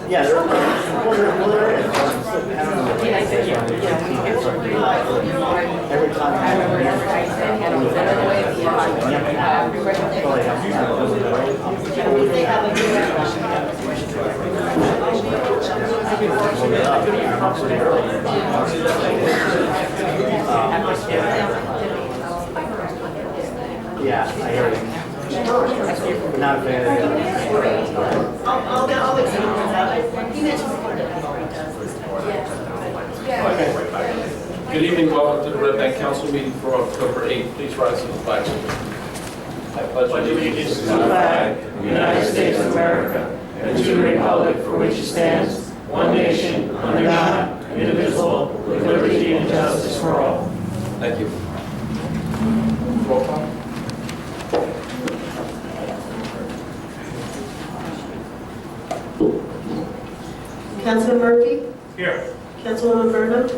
Yeah, there is. Well, there is. I don't know. Every time. Yeah, I hear you. Not a fan of the I'll examine that. He mentioned Okay. Good evening, welcome to the Red Bank Council meeting for October 8th. Please rise to the flag. I pledge allegiance to the flag of the United States of America and to the republic for which it stands, one nation, under God, indivisible, with liberty and justice for all. Thank you. Roll call. Councilman Murphy? Here. Councilwoman Burnham?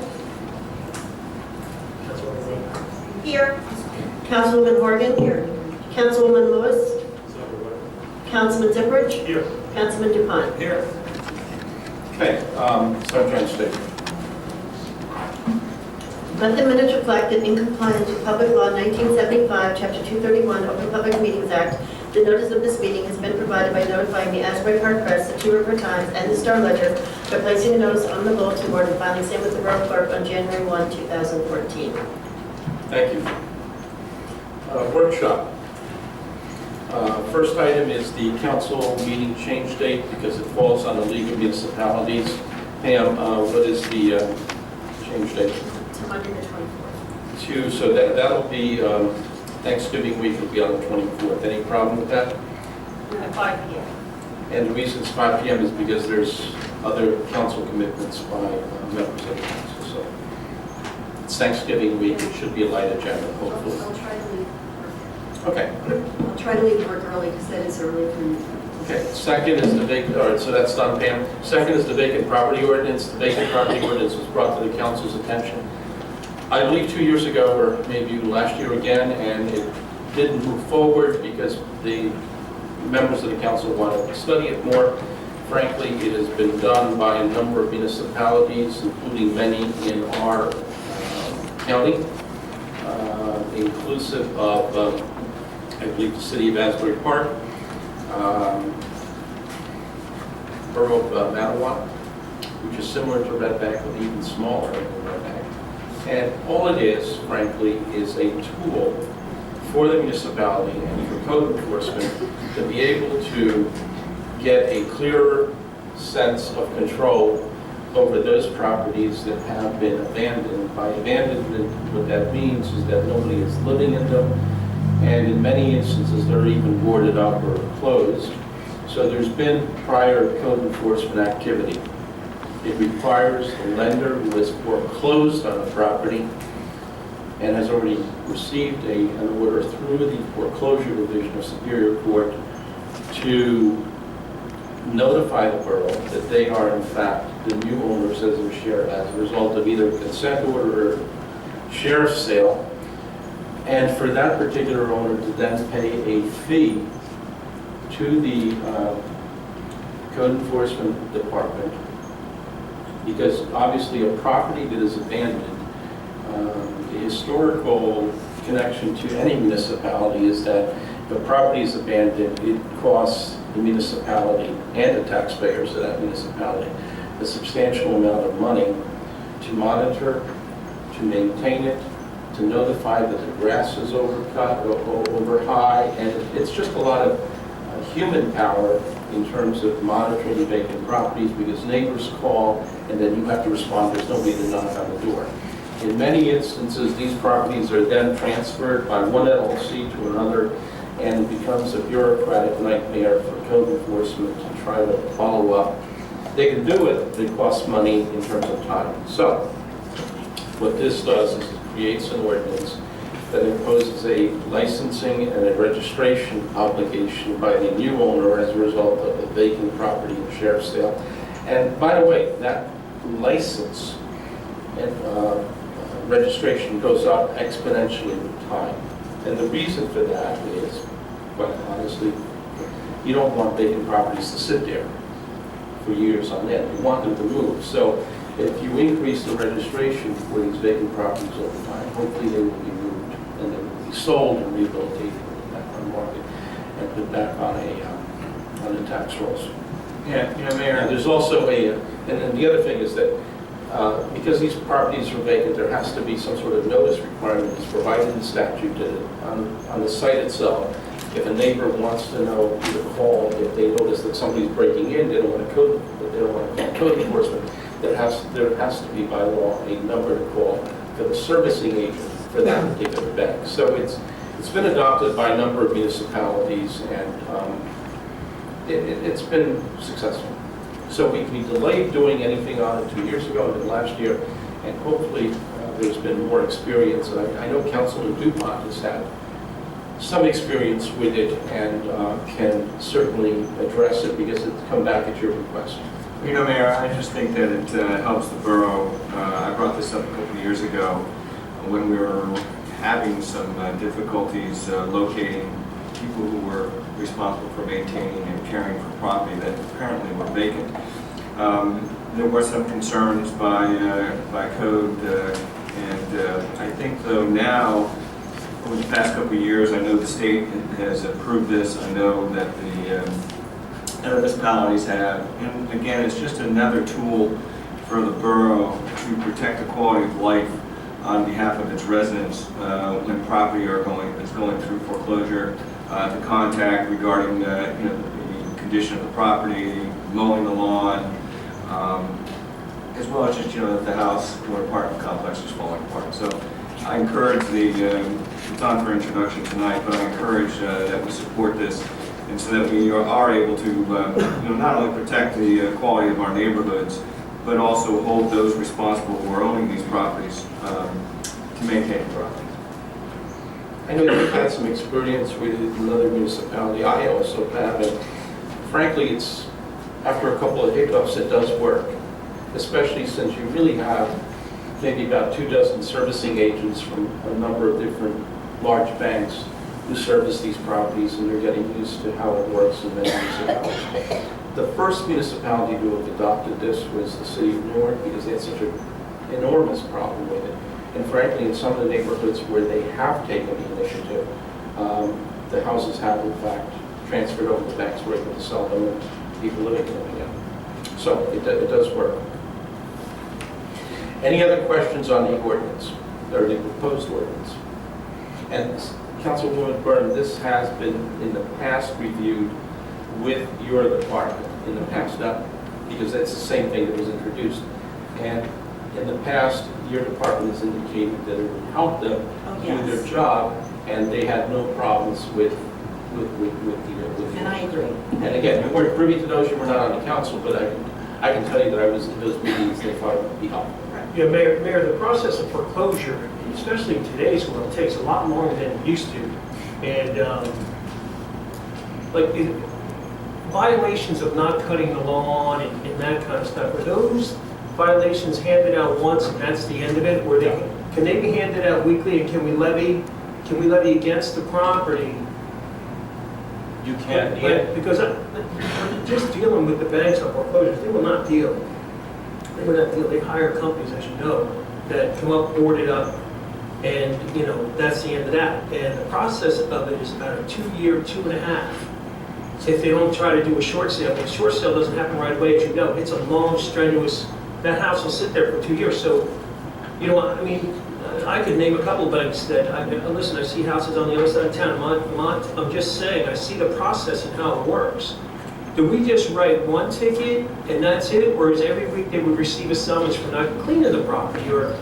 Here. Councilwoman Horgan? Here. Councilwoman Lewis? Councilman Zipperich? Here. Councilman Dupont? Here. Okay, Sergeant State. Let the minutes reflect that in compliance with Public Law 1975, Chapter 231, Open Public Meetings Act, the notice of this meeting has been provided by notifying the Asbury Park Press, the Two River Times, and the Star Ledger by placing a notice on the bulletin board and filing the same with the Borough Clerk on January 1, 2014. Thank you. Workshop. First item is the council meeting change date because it falls on the League of Municipalities. Pam, what is the change date? To Monday the 24th. So that'll be Thanksgiving week will be on the 24th. Any problem with that? At 5 p.m. And the reason it's 5 p.m. is because there's other council commitments by members of the council. So it's Thanksgiving week. It should be a light agenda, hopefully. I'll try to leave. Okay. I'll try to leave work early because that is early for me. Okay. Second is the vacant. All right. So that's done, Pam. Second is the vacant property ordinance. The vacant property ordinance was brought to the council's attention, I believe 2 years ago, or maybe last year again, and it didn't move forward because the members of the council wanted to study it more. Frankly, it has been done by a number of municipalities, including many in our county, inclusive of, I believe, the city of Asbury Park, Borough of Manawan, which is similar to Red Bank, but even smaller than Red Bank. And all it is, frankly, is a tool for the municipality and for code enforcement to be able to get a clearer sense of control over those properties that have been abandoned. By abandonment, what that means is that nobody is living in them, and in many instances, they're even boarded up or closed. So there's been prior code enforcement activity. It requires the lender who has foreclosed on the property and has already received an order through the foreclosure division of Superior Court to notify the borough that they are in fact the new owners as a result of either consent order or sheriff's sale, and for that particular owner to then pay a fee to the code enforcement department, because obviously a property that is abandoned, the historical connection to any municipality is that if a property is abandoned, it costs the municipality and the taxpayers of that municipality a substantial amount of money to monitor, to maintain it, to notify that the grass is overcut or over high, and it's just a lot of human power in terms of monitoring vacant properties, because neighbors call and then you have to respond. There's nobody to knock on the door. In many instances, these properties are then transferred by one LLC to another, and it becomes a bureaucratic nightmare for code enforcement to try to follow up. They can do it, but it costs money in terms of time. So what this does is it creates an ordinance that imposes a licensing and a registration obligation by the new owner as a result of the vacant property and sheriff's sale. And by the way, that license and registration goes up exponentially with time. And the reason for that is, quite honestly, you don't want vacant properties to sit there for years on end. We want them to move. So if you increase the registration for these vacant properties over time, hopefully they will be moved and they will be sold and rehabilitated on the market and put back on the tax rolls. Yeah, And Mayor, there's also and then the other thing is that because these properties are vacant, there has to be some sort of notice requirement that's provided in statute on the site itself. If a neighbor wants to know who to call, if they notice that somebody's breaking in, they don't want to call code enforcement, there has to be by law a number to call for the servicing agent for that particular bank. So it's been adopted by a number of municipalities, and it's been successful. So we delayed doing anything on it 2 years ago and then last year, and hopefully there's been more experience. And I know Councilman DuPont has had some experience with it and can certainly address it because it's come back at your request. Mayor, I just think that it helps the borough. I brought this up a couple of years ago when we were having some difficulties locating people who were responsible for maintaining and caring for property that apparently were vacant. There were some concerns by code, and I think though now, over the past couple of years, I know the state has approved this. I know that the other municipalities have, and again, it's just another tool for the borough to protect the quality of life on behalf of its residents when property is going through foreclosure. To contact regarding the condition of the property, mowing the lawn, as well as just that the house or apartment complex is falling apart. So I encourage it's on for introduction tonight, but I encourage that we support this, and so that we are able to not only protect the quality of our neighborhoods, but also hold those responsible who are owning these properties to maintain the property. I know you've had some experience with another municipality. I also have, and frankly, it's after a couple of hiccups, it does work, especially since you really have maybe about 24 servicing agents from a number of different large banks who service these properties, and they're getting used to how it works in many municipalities. The first municipality to have adopted this was the city of Newark because they had such an enormous problem with it. And frankly, in some of the neighborhoods where they have taken the initiative, the houses have in fact transferred over to banks who are able to sell them and people living in them again. So it does work. Any other questions on the ordinance, or the proposed ordinance? And Councilwoman Byrne, this has been in the past reviewed with your department in the past, not because that's the same thing that was introduced. And in the past, your department has indicated that it would help them do their job, and they had no problems with And I agree. And again, you weren't privy to those, you were not on the council, but I can tell you that I was in those meetings, they thought it would be helpful. Yeah, Mayor, the process of foreclosure, especially in today's world, takes a lot longer than it used to. And violations of not cutting the lawn and that kind of stuff, are those violations handed out once and that's the end of it? Or can they be handed out weekly, and can we levy against the property? You can, Because just dealing with the banks on foreclosures, they will not deal. They hire companies, as you know, that come up, board it up, and that's the end of that. And the process of it is about a 2-year, 2.5. So if they don't try to do a short sale, the short sale doesn't happen right away, as you know. It's a long, strenuous. That house will sit there for 2 years. So, I could name a couple of banks that, listen, I see houses on the other side of town. I'm just saying, I see the process and how it works. Do we just write one ticket and that's it? Or is every week they would receive a summons for not cleaning the property? Or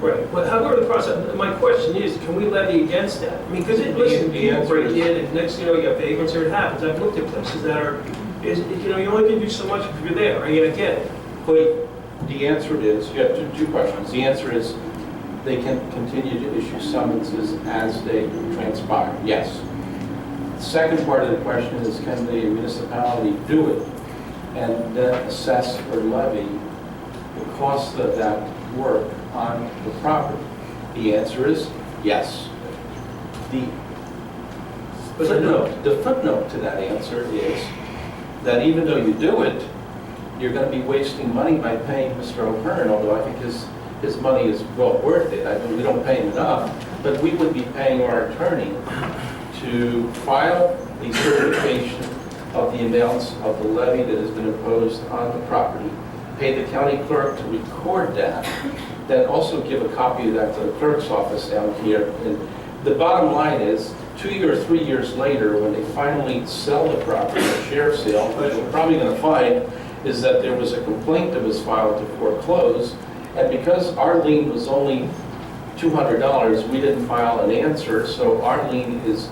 right. Well, how about the process? My question is, can we levy against that? I mean, because people break in, and next thing you know, you got vagrants, or it happens. I've looked at places that are, you only can do so much if you're there. I get it. But the answer is, you have two questions. The answer is, they can continue to issue summonses as they transpire, yes. The second part of the question is, can the municipality do it and then assess or levy the cost of that work on the property? The answer is yes. The footnote to that answer is that even though you do it, you're going to be wasting money by paying Mr. O'Hearn, although I think his money is well worth it. I mean, we don't pay him enough, but we would be paying our attorney to file the certification of the amounts of the levy that has been imposed on the property, pay the county clerk to record that, then also give a copy of that to the clerk's office down here. And the bottom line is, 2 or 3 years later, when they finally sell the property, a sheriff's sale, what we're probably going to find is that there was a complaint that was filed to foreclose, and because our lien was only $200, we didn't file an answer, so our lien is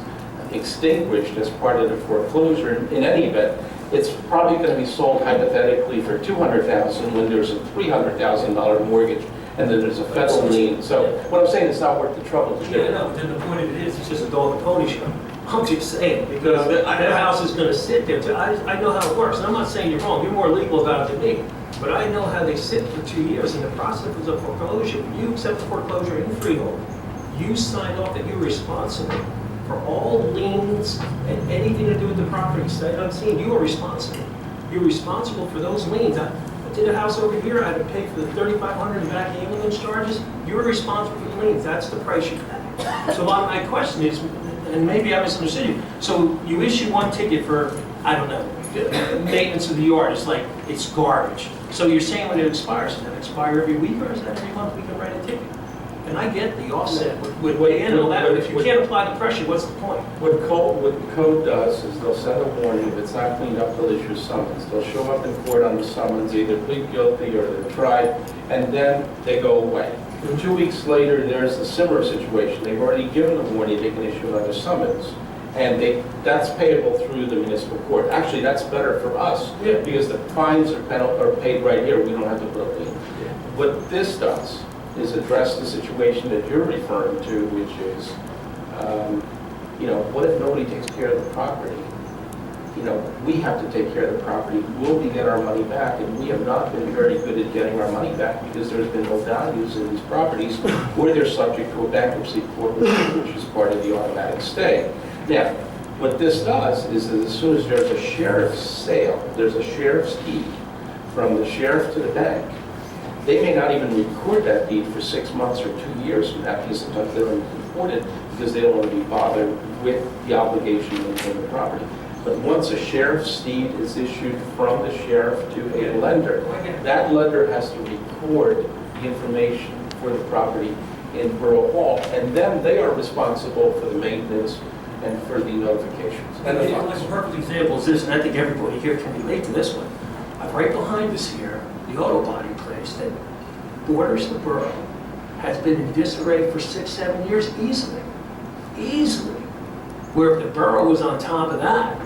extinguished as part of the foreclosure. In any event, it's probably going to be sold hypothetically for $200,000 when there's a $300,000 mortgage and then there's a federal lien. So what I'm saying is not worth the trouble to do. Yeah, no, but then the point of it is, it's just a dog and pony show. I'm just saying, because that house is gonna sit there, I know how it works, and I'm not saying you're wrong, you're more legal about it than me, but I know how they sit for 2 years, and the process was a foreclosure. When you accept the foreclosure in freehold, you signed off that you're responsible for all liens and anything to do with the property, sight unseen, you are responsible. You're responsible for those liens. I did a house over here, I had to pay for the $3,500 in back ambulance charges. You're responsible for the liens, that's the price you pay. So my question is, and maybe I misunderstood you, so you issue one ticket for, I don't know, maintenance of the yard, it's like, it's garbage. So you're saying when it expires, does that expire every week, or is that every month we can write a ticket? And I get the offset with weigh in and all that, but if you can't apply the pressure, what's the point? What the code does is they'll send a warning. If it's not cleaned up, they'll issue a summons. They'll show up in court on the summons, either plead guilty or they're tried, and then they go away. 2 weeks later, there's a similar situation. They've already given a warning, they can issue another summons. And that's payable through the municipal court. Actually, that's better for us, Yeah. because the fines are paid right here. We don't have to put a lien. What this does is address the situation that you're referring to, which is, what if nobody takes care of the property? We have to take care of the property. Will we get our money back? And we have not been very good at getting our money back because there's been no values in these properties, or they're subject to a bankruptcy court, which is part of the automatic stay. Now, what this does is that as soon as there's a sheriff's sale, there's a sheriff's deed from the sheriff to the bank, they may not even record that deed for 6 months or 2 years from now, because sometimes they don't report it because they don't want to be bothered with the obligation to maintain the property. But once a sheriff's deed is issued from the sheriff to a lender, that lender has to record the information for the property in Borough Hall, and then they are responsible for the maintenance and for the notifications. And a perfect example is this, and I think everybody here can relate to this one. Right behind us here, the auto body place that borders the borough has been in disarray for 6-7 years easily. Easily. Where if the borough was on top of that,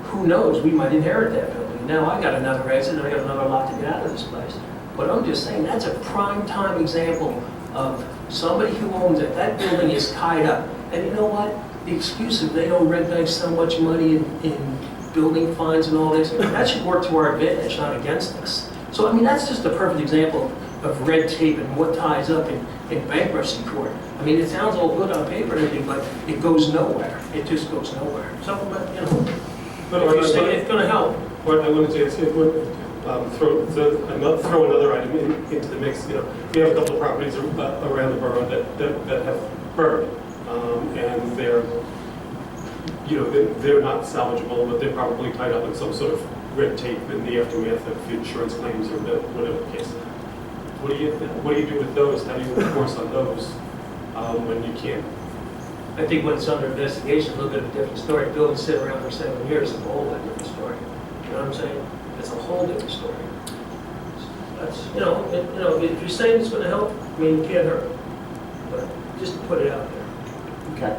who knows, we might inherit that building. Now I got another exit, and I got another lot to get out of this place. But I'm just saying, that's a prime time example of somebody who owns it. That building is tied up. And you know what? The excuse of they owe Red Bank so much money in building fines and all this, that should work to our advantage, not against us. So, I mean, that's just a perfect example of red tape and what ties up in bankruptcy court. I mean, it sounds all good on paper and everything, but it goes nowhere. It just goes nowhere. So, but if you say it's going to help. What I wanted to say, throw another item into the mix. We have a couple of properties around the borough that have burned, and they're not salvageable, but they're probably tied up in some sort of red tape in the aftermath of insurance claims or whatever the case. What do you do with those? How do you enforce on those when you can't? I think when it's under investigation, a little bit of a different story. Buildings sit around for 7 years, it's a whole lot different story. You know what I'm saying? It's a whole different story. That's, if you're saying it's going to help, I mean, you can't hurt it. But just to put it out there. Okay.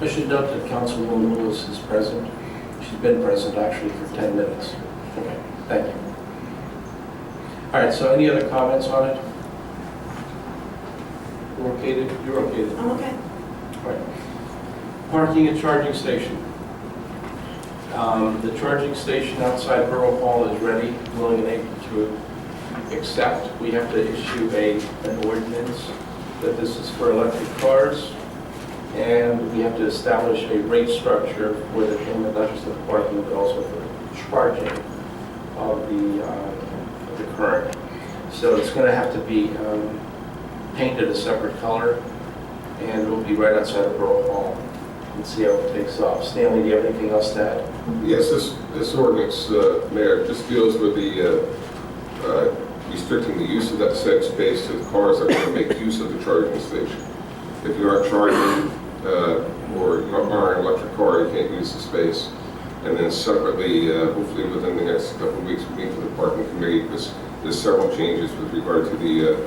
I should note that Councilwoman Lewis is present. She's been present actually for 10 minutes. Okay, thank you. All right, so any other comments on it? You're okay? I'm okay. All right. Parking and charging station. The charging station outside Borough Hall is ready, willing and able to accept. We have to issue an ordinance that this is for electric cars, and we have to establish a rate structure for the payment, not just of parking, but also for the charging of the the current. So it's going to have to be painted a separate color, and it will be right outside of Borough Hall. Let's see how it takes off. Stanley, do you have anything else to add? Yes, this ordinance, Mayor, just deals with the restricting the use of that said space to the cars that are going to make use of the charging station. If you aren't charging or you are an electric car, you can't use the space. And then separately, hopefully within the next couple of weeks, we meet with the parking committee because there's several changes with regard to the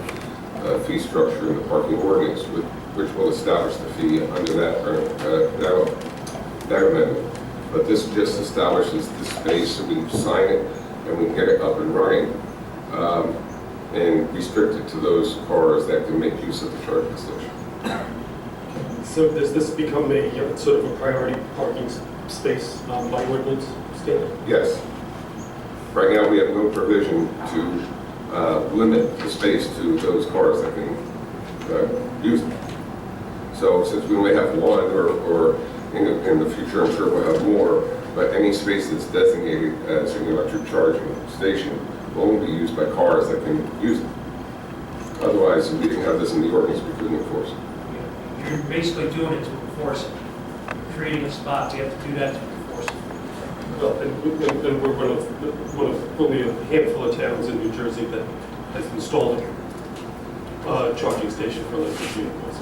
fee structure in the parking ordinance, which will establish the fee under that amendment. But this just establishes the space so we can sign it and we can get it up and running and restrict it to those cars that can make use of the charging station. So does this become a sort of a priority parking space by ordinance, Stanley? Yes. Right now, we have no provision to limit the space to those cars that can use it. So since we only have one, or in the future, I'm sure we'll have more, but any space that's designated as an electric charging station will only be used by cars that can use it. Otherwise, if we didn't have this in the ordinance, we couldn't enforce it. You're basically doing it to enforce it. Creating a spot, we have to do that to enforce it. Well, and we're one of only a handful of towns in New Jersey that has installed a charging station for electric vehicles.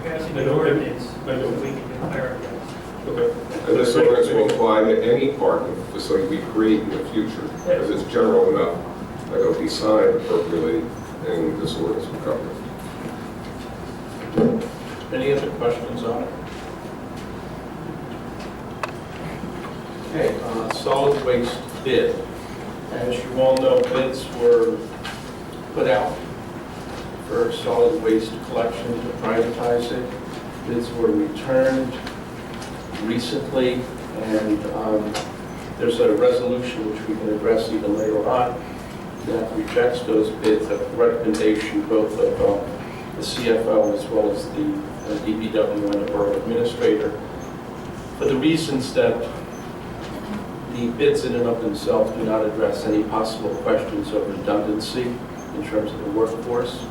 Passing I the know, ordinance, I know. so we can declare it. Okay. And this ordinance will apply to any parking facility we create in the future, because it's general enough that it'll be signed appropriately, and this ordinance will cover it. Any other questions on it? Okay, solid waste bid. As you all know, bids were put out for solid waste collection to privatize it. Bids were returned recently, and there's a resolution which we can address even later on that rejects those bids, a recommendation both of the CFO as well as the DPW and the Borough Administrator, for the reasons that the bids in and of themselves do not address any possible questions of redundancy in terms of the workforce.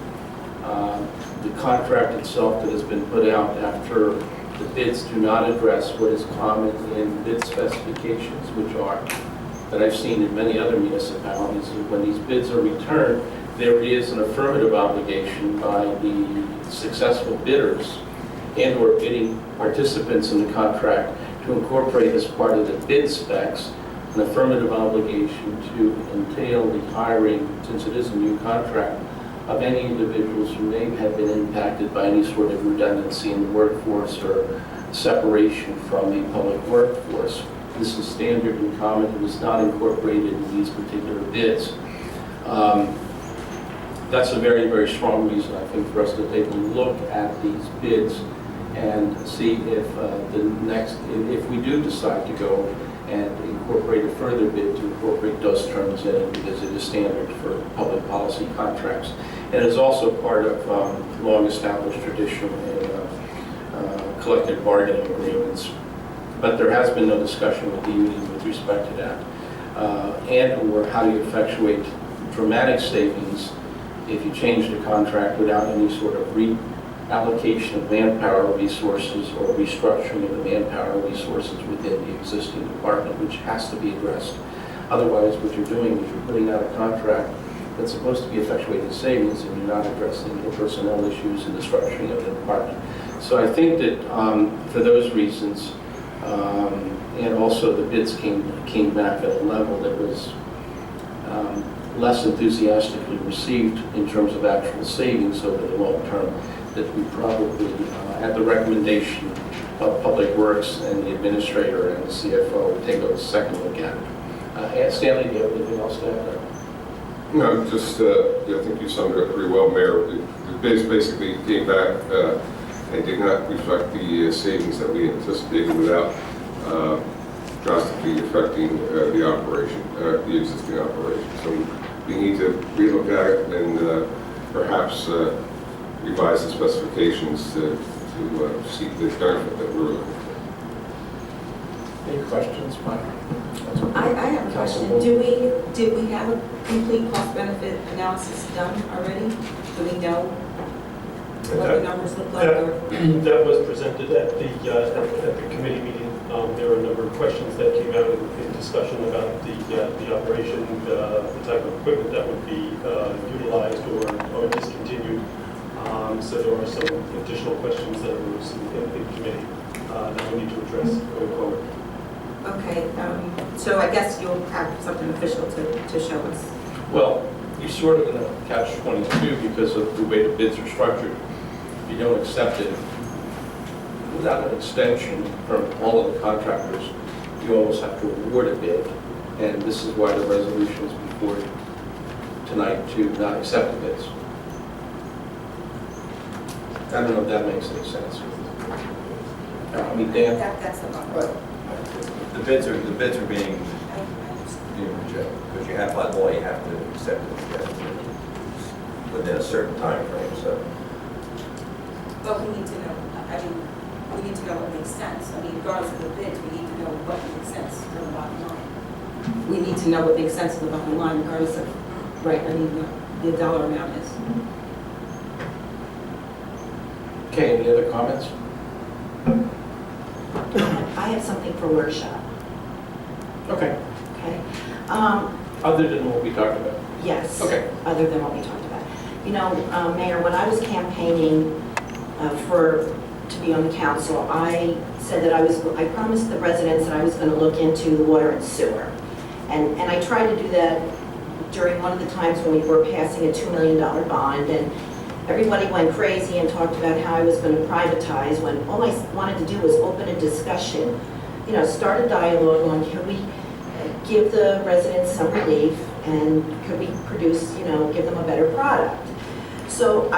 The contract itself that has been put out after the bids do not address what is common in bid specifications, which are, that I've seen in many other municipalities, and when these bids are returned, there is an affirmative obligation by the successful bidders and/or bidding participants in the contract to incorporate as part of the bid specs an affirmative obligation to entail the hiring, since it is a new contract, of any individuals who may have been impacted by any sort of redundancy in the workforce or separation from the public workforce. This is standard and common. It was not incorporated in these particular bids. That's a very, very strong reason, I think, for us to take a look at these bids and see if if we do decide to go and incorporate a further bid, to incorporate those terms in, because it is standard for public policy contracts. And it's also part of long-established tradition in collective bargaining agreements. But there has been no discussion with the union with respect to that. And/or how do you effectuate dramatic savings if you change the contract without any sort of reallocation of manpower resources or restructuring of the manpower resources within the existing department, which has to be addressed. Otherwise, what you're doing is you're putting out a contract that's supposed to be effectuating savings, and you're not addressing the personnel issues and the structuring of the department. So I think that for those reasons, and also the bids came back at a level that was less enthusiastically received in terms of actual savings over the long term, that we probably, at the recommendation of Public Works and the Administrator and the CFO, take a second look at it. Stanley, do you have anything else to add? No, just, I think you summed it up pretty well, Mayor. The bids basically came back and did not reflect the savings that we anticipated without drastically affecting the operation, the existing operation. So we need to relook at it and perhaps revise the specifications to seek the benefit that we're looking for. Any questions, Mike? I have a question. Did we have a complete cost benefit analysis done already? Do we know what the numbers look like? or- That was presented at the committee meeting. There were a number of questions that came out in discussion about the operation, the type of equipment that would be utilized or discontinued. So there are some additional questions that arose in committee that we need to address going forward. Okay, so I guess you'll have something official to show us. Well, you're sort of in a catch-22 because of the way the bids are structured. If you don't accept it without an extension from all of the contractors, you almost have to award a bid. And this is why the resolution is before you tonight to not accept the bids. I don't know if that makes any sense. I mean, Dan? That's the one. The bids are being rejected, because you have, by law, you have to accept it within a certain time frame. So But we need to know, I mean, we need to know what makes sense. I mean, regardless of the bids, we need to know what makes sense for the bottom line. We need to know what makes sense for the bottom line regardless of, right, I mean, what the dollar amount is. Okay, any other comments? I have something for workshop, Okay. okay? Other than what we talked about? Yes. Okay. Other than what we talked about. You know, Mayor, when I was campaigning to be on the council, I said that I promised the residents that I was going to look into the water and sewer. And I tried to do that during one of the times when we were passing a $2 million bond, and everybody went crazy and talked about how I was going to privatize, when all I wanted to do was open a discussion, you know, start a dialogue on could we give the residents some relief, and could we produce, you know, give them a better product. So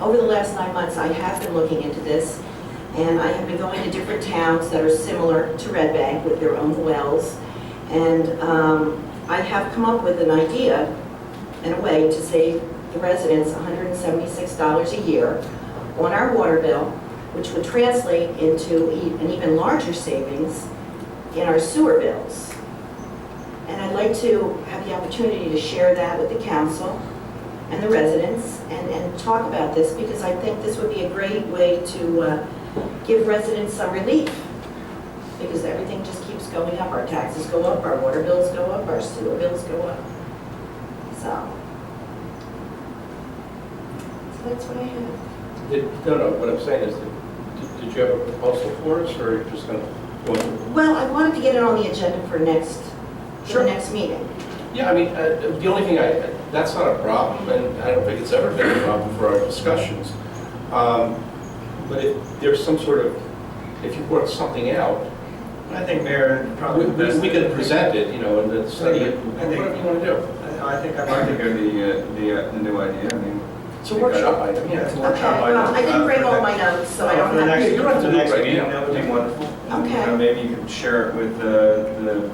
over the last 9 months, I have been looking into this, and I have been going to different towns that are similar to Red Bank with their own wells, and I have come up with an idea and a way to save the residents $176 a year on our water bill, which would translate into an even larger savings in our sewer bills. And I'd like to have the opportunity to share that with the council and the residents and talk about this, because I think this would be a great way to give residents some relief, because everything just keeps going up. Our taxes go up, our water bills go up, our sewer bills go up. So that's what I have. No, what I'm saying is, did you have a proposal for us, or are you just going to go into? Well, I wanted to get it on the agenda for Sure. the next meeting. Yeah, I mean, the only thing that's not a problem, and I don't think it's ever been a problem for our discussions. But if there's some sort of, if you brought something out, I think, Mayor, probably the best. we can present it, you know, and then study it, I think- whatever you want to do. I think I'd like to hear the new idea. I mean, It's a workshop item, yeah. it's a Okay, workshop well, I item. didn't bring For all the- my notes, so I don't for the have. next, You don't have to for the do it next right meeting, now. that would be wonderful. Okay. You know, maybe you could share it with the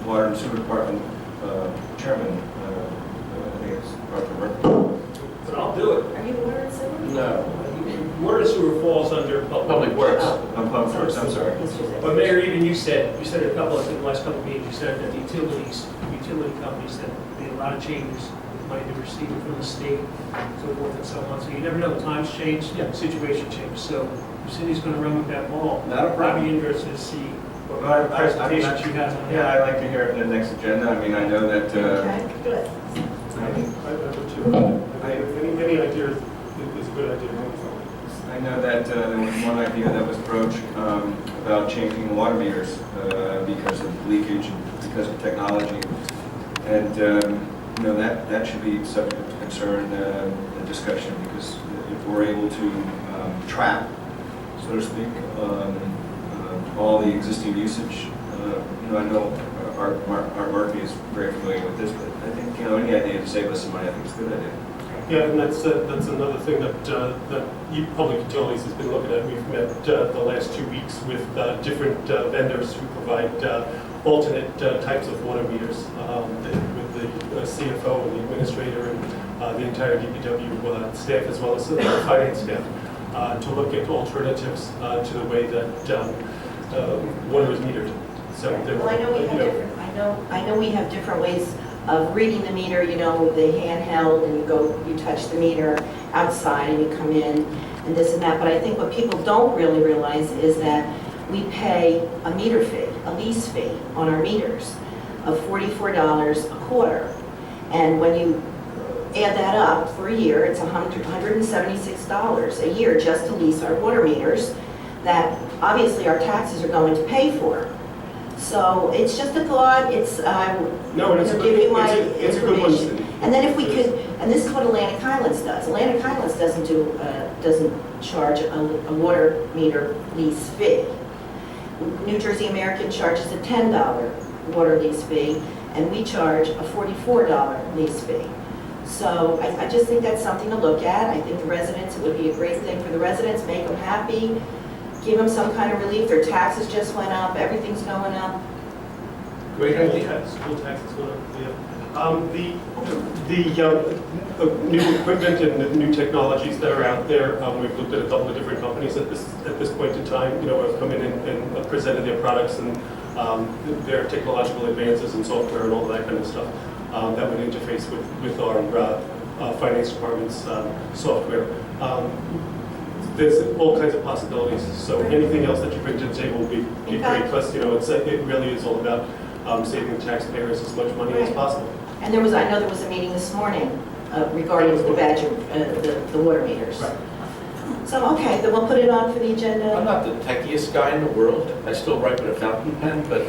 Water and Sewer Department Chairman, I think it's Dr. Murphy. But I'll do it. Are you the water and sewer? No, Water and sewer falls under Public Works. Public Works, I'm sorry. But Mayor, even you said it a couple of, in the last couple of meetings, you said that the utility companies, that made a lot of changes, with money they received from the state, so forth and so on. So you never know, times change, situation changes. So the city's going to run with that ball. Not a problem. I'd be interested to see what Well, presentations you have on Yeah, that. I'd like to hear it in the next agenda. I mean, I know that, Okay, good. I would too. Any idea is a good idea going forward. I know that there was one idea that was broached about changing the water meters because of leakage and because of technology. And, you know, that should be subject to concern and discussion, because if we're able to trap, so to speak, all the existing usage, you know, I know Art Murphy is very familiar with this, but I think, you know, any idea to save us some money, I think is a good idea. Yeah, and that's another thing that Public Utilities has been looking at. We've met the last 2 weeks with different vendors who provide alternate types of water meters, with the CFO and the administrator and the entire DPW staff, as well as the finance staff, to look at alternatives to the way that water is metered. So there Well, I know we you have know, different, I know we have different ways of reading the meter, you know, the handheld, and you touch the meter outside and you come in and this and that, but I think what people don't really realize is that we pay a meter fee, a lease fee on our meters of $44 a quarter. And when you add that up for a year, it's $176 a year just to lease our water meters that obviously our taxes are going to pay for. So it's just a thought, it's, No, and it's a give you good, my it's a good one. information. And then if we could, and this is what Atlantic Highlands does. Atlantic Highlands doesn't charge a water meter lease fee. New Jersey American charges a $10 water lease fee, and we charge a $44 lease fee. So I just think that's something to look at. I think the residents, it would be a great thing for the residents, make them happy, give them some kind of relief. Their taxes just went up, everything's going up. Great idea. School taxes went up, yeah. The new equipment and the new technologies that are out there, we've looked at a couple of different companies at this point in time, you know, have come in and presented their products and their technological advances in software and all that kind of stuff that would interface with our finance department's software. There's all kinds of possibilities, so anything else that you bring to the table would be great, plus, you know, it really is all about saving taxpayers as much money as Right. possible. And I know there was a meeting this morning regarding the badger, the water meters. Right. So, okay, then we'll put it on for the I'm agenda. not the techiest guy in the world. I still write with a fountain pen, but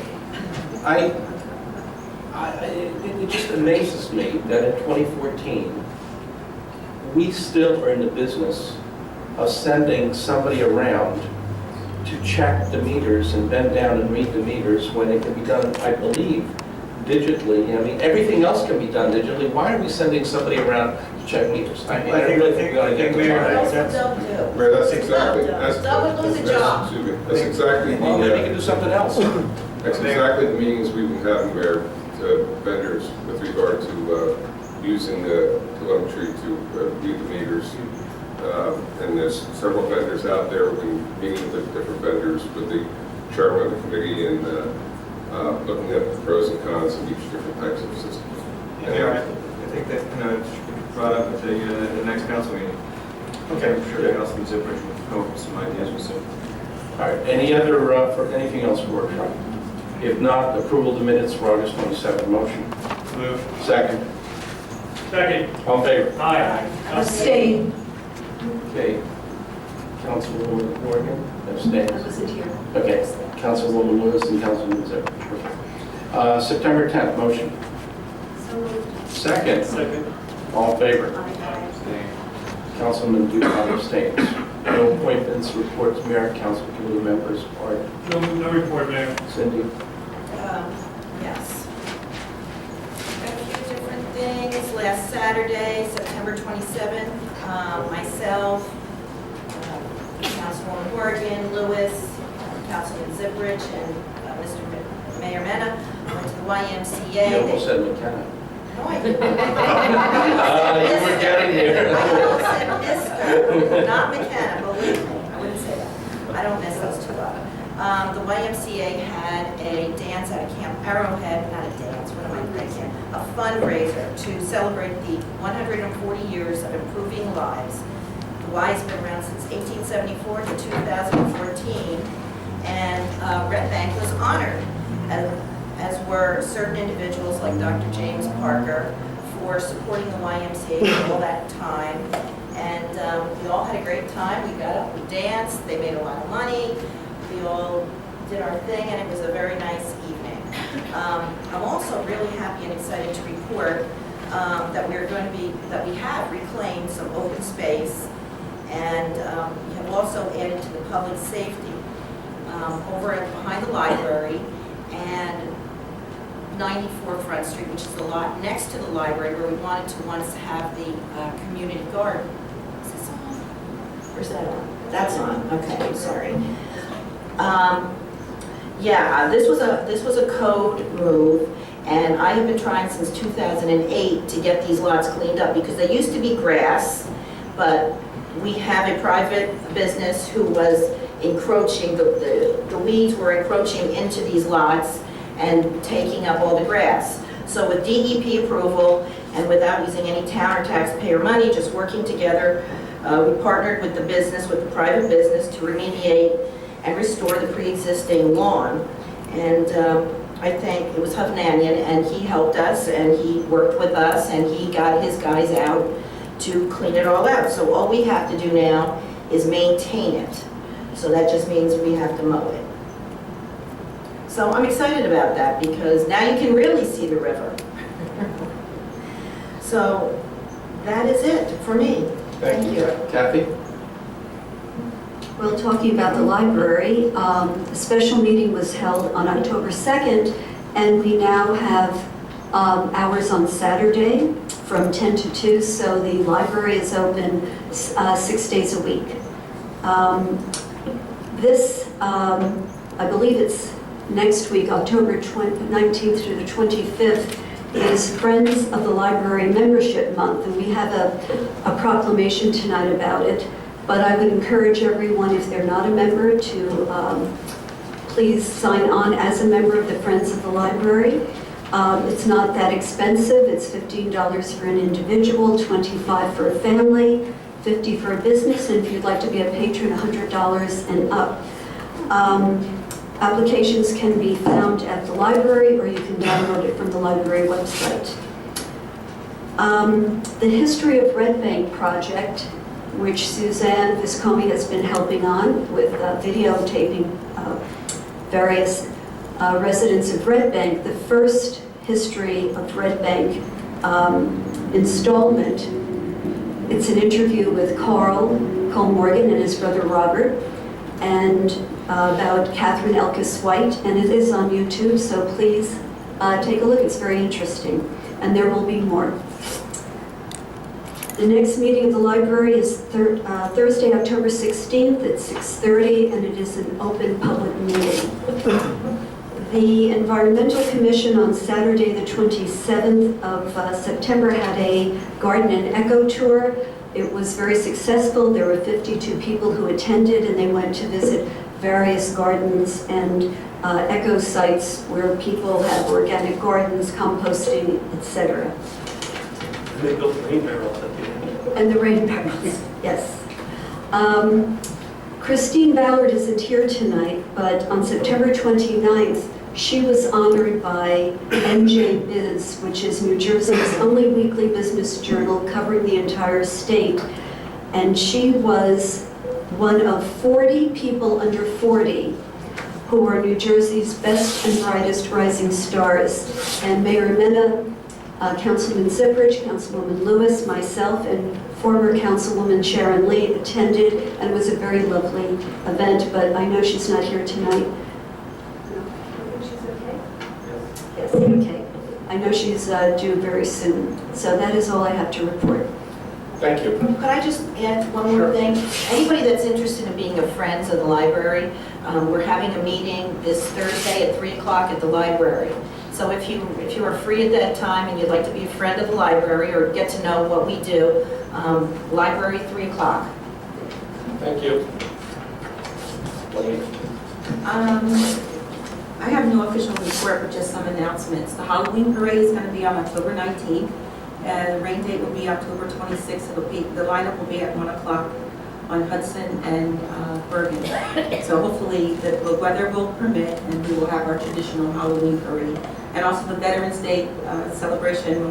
it just amazes me that in 2014, we still are in the business of sending somebody around to check the meters and bend down and read the meters when it can be done, I believe, digitally. I mean, everything else can be done digitally. Why are we sending somebody around to check meters? I really think we ought to get to What else that. would Doug do? Mayor, that's exactly, Doug would lose a job. excuse me, that's exactly Well, maybe we the, can do something else. that's exactly the meetings we've been having, Mayor, to vendors with regard to using the telemetry to read the meters. And there's several vendors out there, we've been meeting with different vendors, with the chairman of the committee, and looking at the pros and cons of each different types of system. Yeah, I think that, you know, it should be brought up at the next council meeting. Okay. I'm sure Councilman Zipper will come up with some ideas with it. All right, any other, for anything else for workshop? If not, approval of the minutes for August 27th. Motion. Move. Second. Second. All in favor? Aye. Abstain. Okay. Councilwoman Morgan, I abstains. wasn't here. Okay. Councilwoman Lewis and Councilman Zipper. September 10th. Motion. So moved. Second. Second. All in favor? Abstain. Councilman Dupont abstains. No appointments, reports, mayor, council committee members, or No report, Mayor. Cindy. Yes. A few different things. Last Saturday, September 27th, myself, Councilwoman Horgan, Lewis, Councilman Zipperich, and Mr. Mayor Mena went to the YMCA. You almost said McKenna. No, I didn't. You were getting there. I almost said Mr., not McKenna, believe me, I wouldn't say that. I don't mess those two up. The YMCA had a dance at Camp Arrowhead, not a dance, what am I thinking? A fundraiser to celebrate the 140 years of improving lives. The Y has been around since 1874 to 2014, and Red Bank was honored, as were certain individuals like Dr. James Parker for supporting the YMCA all that time. And we all had a great time. We got up, we danced, they made a lot of money. We all did our thing, and it was a very nice evening. I'm also really happy and excited to report that we have reclaimed some open space, and we have also added to the public safety over behind the library and 94 Front Street, which is the lot next to the library where we wanted to once have the community garden. Is this on? Where's that on? That's on, okay, I'm sorry. Yeah, this was a code move, and I have been trying since 2008 to get these lots cleaned up because they used to be grass, but we have a private business who was encroaching, the weeds were encroaching into these lots and taking up all the grass. So with DEP approval and without using any town or taxpayer money, just working together, we partnered with the business, with the private business, to remediate and restore the pre-existing lawn. And I think it was Hovnanian, and he helped us, and he worked with us, and he got his guys out to clean it all out. So all we have to do now is maintain it. So that just means we have to mow it. So I'm excited about that because now you can really see the river. So that is it for me. Thank you. Kathy? Well, talking about the library, a special meeting was held on October 2nd, and we now have hours on Saturday from 10 to 2, so the library is open 6 days a week. I believe it's next week, October 19th through the 25th, is Friends of the Library Membership Month, and we have a proclamation tonight about it. But I would encourage everyone, if they're not a member, to please sign on as a member of the Friends of the Library. It's not that expensive. It's $15 for an individual, $25 for a family, $50 for a business, and if you'd like to be a patron, $100 and up. Applications can be found at the library, or you can download it from the library website. The History of Red Bank project, which Suzanne Viscomi has been helping on with videotaping various residents of Red Bank. The first History of Red Bank installment, it's an interview with Carl Morgan and his brother Robert, and about Catherine Elkis White, and it is on YouTube, so please take a look. It's very interesting, and there will be more. The next meeting of the library is Thursday, October 16th at 6:30, and it is an open public meeting. The Environmental Commission on Saturday, the 27th of September, had a garden and eco tour. It was very successful. There were 52 people who attended, and they went to visit various gardens and eco sites where people have organic gardens, composting, etc. And they built rain barrels at the end. And the rain barrels, yes. Christine Ballard isn't here tonight, but on September 29th, she was honored by NJ Biz, which is New Jersey's only weekly business journal covering the entire state. And she was one of 40 people under 40 who are New Jersey's best and brightest rising stars. And Mayor Mena, Councilman Zipridge, Councilwoman Lewis, myself, and former Councilwoman Sharon Lee attended, and it was a very lovely event, but I know she's not here tonight. She's okay? Yes, okay. I know she's due very soon. So that is all I have to report. Thank you. Could I just add one more thing? Anybody that's interested in being a Friends of the Library, we're having a meeting this Thursday at 3 o'clock at the library. So if you are free at that time and you'd like to be a friend of the library or get to know what we do, library 3 o'clock. Thank you. I have no official report, but just some announcements. The Halloween parade is going to be on October 19th. The rain date will be October 26th. The lineup will be at 1 o'clock on Hudson and Bergen. So hopefully the weather will permit and we will have our traditional Halloween parade. And also the Veterans Day celebration,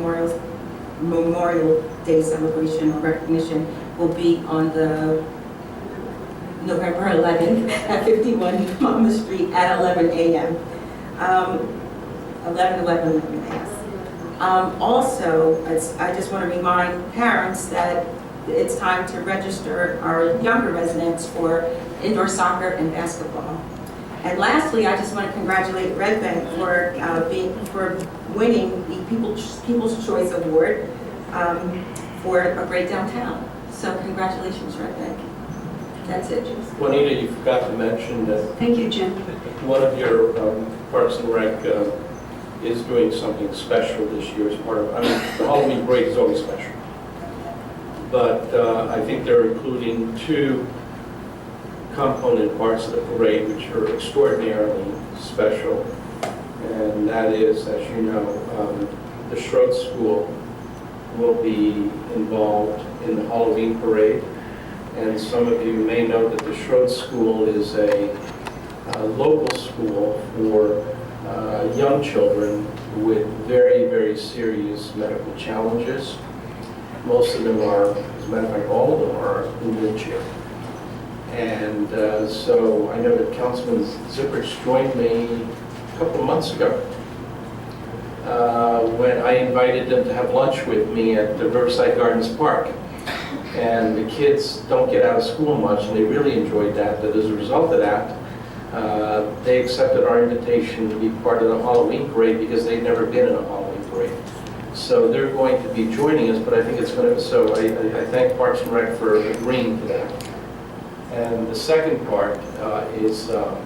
Memorial Day celebration or recognition will be on the November 11th at 51 Monmouth Street at 11 a.m. 11 yes. Also, I just want to remind parents that it's time to register our younger residents for indoor soccer and basketball. And lastly, I just want to congratulate Red Bank for winning the People's Choice Award for a great downtown. So congratulations, Red Bank. That's it. Juanita, you forgot to mention that Thank you, Jim. one of your Parks and Rec is doing something special this year as part of, I mean, the Halloween parade is always special. But I think they're including 2 component parts of the parade which are extraordinarily special. And that is, as you know, the Schroed School will be involved in the Halloween parade. And some of you may know that the Schroed School is a local school for young children with very, very serious medical challenges. Most of them are, as a matter of fact, all of them are in wheelchair. And so I know that Councilman Zipperts joined me a couple of months ago when I invited them to have lunch with me at the Riverside Gardens Park. And the kids don't get out of school much, and they really enjoyed that. But as a result of that, they accepted our invitation to be part of the Halloween parade because they'd never been in a Halloween parade. So they're going to be joining us, but I think it's going to, so I thank Parks and Rec for agreeing to that. And the second part is that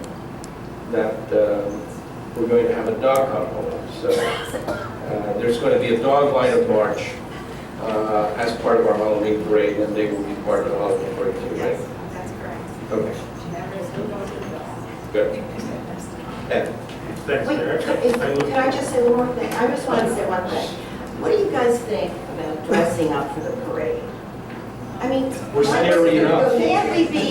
we're going to have a dog component. So there's going to be a dog line of march as part of our Halloween parade, and they will be part of the Halloween parade too, right? That's correct. Okay, There is no going to the dog. good. Ed? Thanks, Wait, Mayor. can I just say one more thing? I just wanted to say one thing. What do you guys think about dressing up for the parade? I mean, We're scary enough. can't we be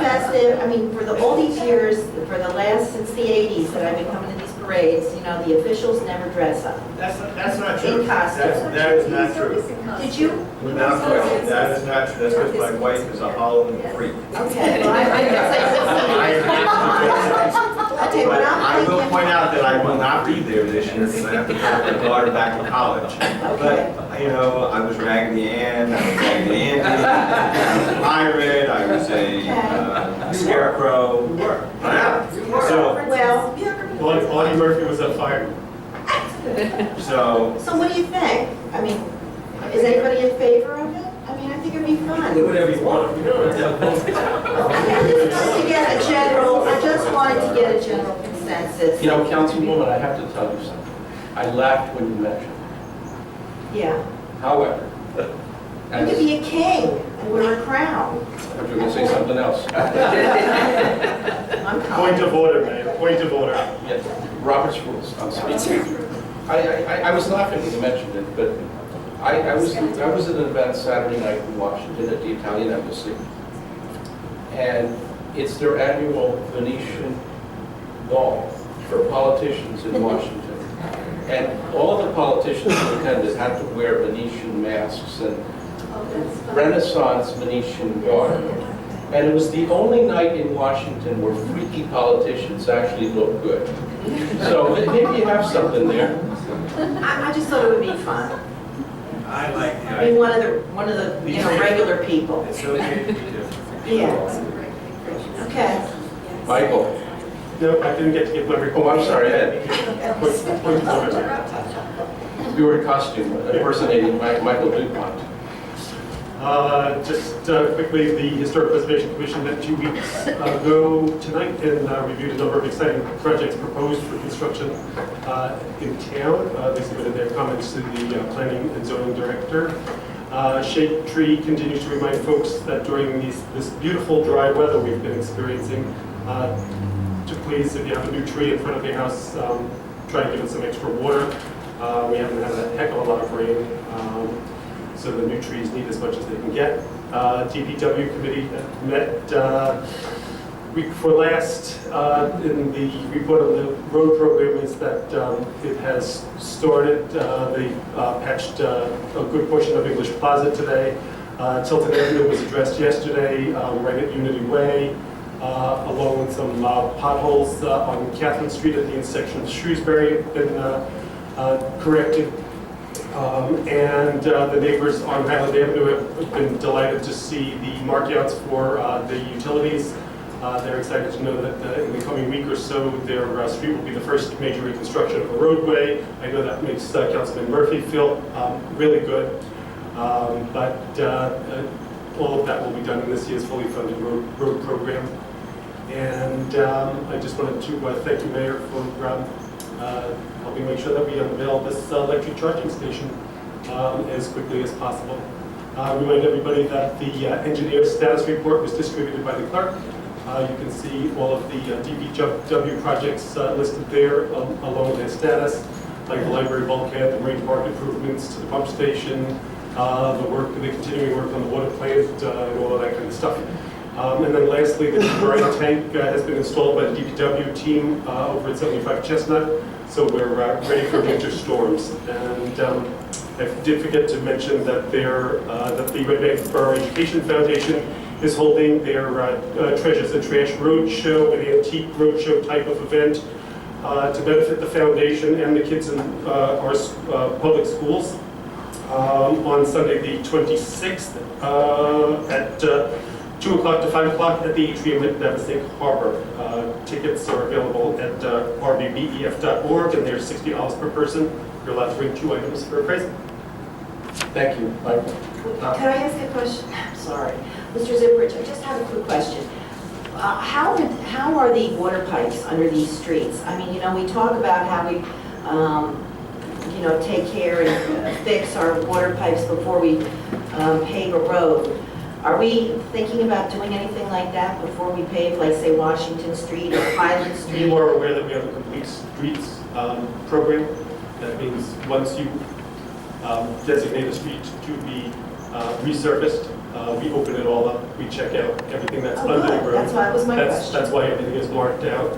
festive? I mean, for all these years, for the last, since the 80s that I've been coming to these parades, you know, the officials never dress up. That's not In true. costume. That is not true. Did you? Without question, that is not true. That's because my wife is a Halloween freak. Okay, well, I guess okay, but But I I'm will thinking. point out that I will not be there this year because I have to drop my daughter back to college. But, you know, I was Raggedy Ann, I was Raggedy Andy, I was a pirate, I was a scarecrow. You were. So, Well, Audie Murphy was a fireman. so, so what do you think? I mean, is anybody in favor of it? I mean, I think it'd be fun. Do whatever you want. You know, it's I just wanted to get a general consensus. You know, Councilwoman, I have to tell you something. I laughed when you mentioned it. Yeah. However, You as, could be a king and wear a crown. you're going to say something else. I'm Point coming. of order, Mayor, point of order. Yes, Robert's rules, I'm speaking. I was laughing when you mentioned it, but I was at an event Saturday night in Washington at the Italian Embassy. And it's their annual Venetian ball for politicians in Washington. And all of the politicians who attended had to wear Venetian masks and Renaissance Venetian garb. And it was the only night in Washington where freaky politicians actually look good. So maybe you have something there. I just thought it would be fun. I like the I mean, one of the, you know, regular people. It's okay to be different. Yeah. Okay. Michael? No, I didn't get to give my report. Oh, I'm sorry, Ed. Point of order. You were in costume impersonating Michael DuPont. Just quickly, the Historic Preservation Commission met 2 weeks ago tonight and reviewed a number of exciting projects proposed for construction in town. They submitted their comments to the Planning and Zoning Director. Shade Tree continues to remind folks that during this beautiful dry weather we've been experiencing, to please, if you have a new tree in front of your house, try and give it some extra water. We haven't had a heck of a lot of rain. So the new trees need as much as they can get. DPW committee met week before last. In the report on the road program is that it has started. They patched a good portion of English Plaza today. Tilton Avenue was addressed yesterday, right at Unity Way, along with some potholes on Catherine Street at the intersection of Shrewsbury have been corrected. And the neighbors on Highland Avenue have been delighted to see the markouts for the utilities. They're excited to know that in the coming week or so, their street will be the first major reconstruction of a roadway. I know that makes Councilman Murphy feel really good. But all of that will be done in this year's fully funded road program. And I just wanted to thank you, Mayor, for helping make sure that we unveil this electric charging station as quickly as possible. Remind everybody that the engineer's status report was distributed by the clerk. You can see all of the DPW projects listed there along with their status, like the library bulkhead, the marine park improvements to the pump station, the continuing work on the water plant, and all of that kind of stuff. And then lastly, the brine tank has been installed by the DPW team over at 75 Chestnut, so we're ready for winter storms. And I did forget to mention that that the Red Bank Borough Education Foundation is holding their Treasures and Trash Roadshow, an antique roadshow type of event to benefit the foundation and the kids in our public schools on Sunday the 26th at 2 o'clock to 5 o'clock at the atrium at Navesink Harbor. Tickets are available at rbbef.org, and they're $60 per person. You're allowed to bring 2 items for a price. Thank you, Michael. Could I ask a question? Sorry. Mr. Zipperich, I just have a quick question. How are the water pipes under these streets? I mean, we talk about how we, take care and fix our water pipes before we pave a road. Are we thinking about doing anything like that before we pave, like, say, Washington Street or Highland Street? You are aware that we have a complete streets program. That means once you designate a street to be resurfaced, we open it all up, we check out everything that's under the road. That's why it was my question. That's why everything is marked out.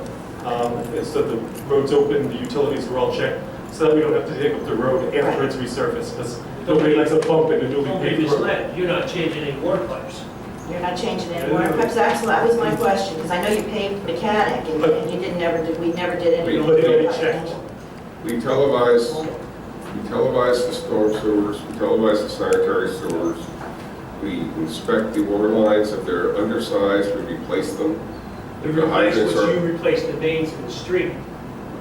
So the road's open, the utilities are all checked, so that we don't have to dig up the road after it's resurfaced, because nobody likes a bump in a newly paved road. You're not changing any water pipes. You're not changing any water pipes? That was my question, because I know you paved Mechanic, and you we never did any. But it'll be checked. We televise the storm sewers, we televise the sanitary sewers. We inspect the water lines. If they're undersized, we replace them. You If the hydrants replace the mains in the street.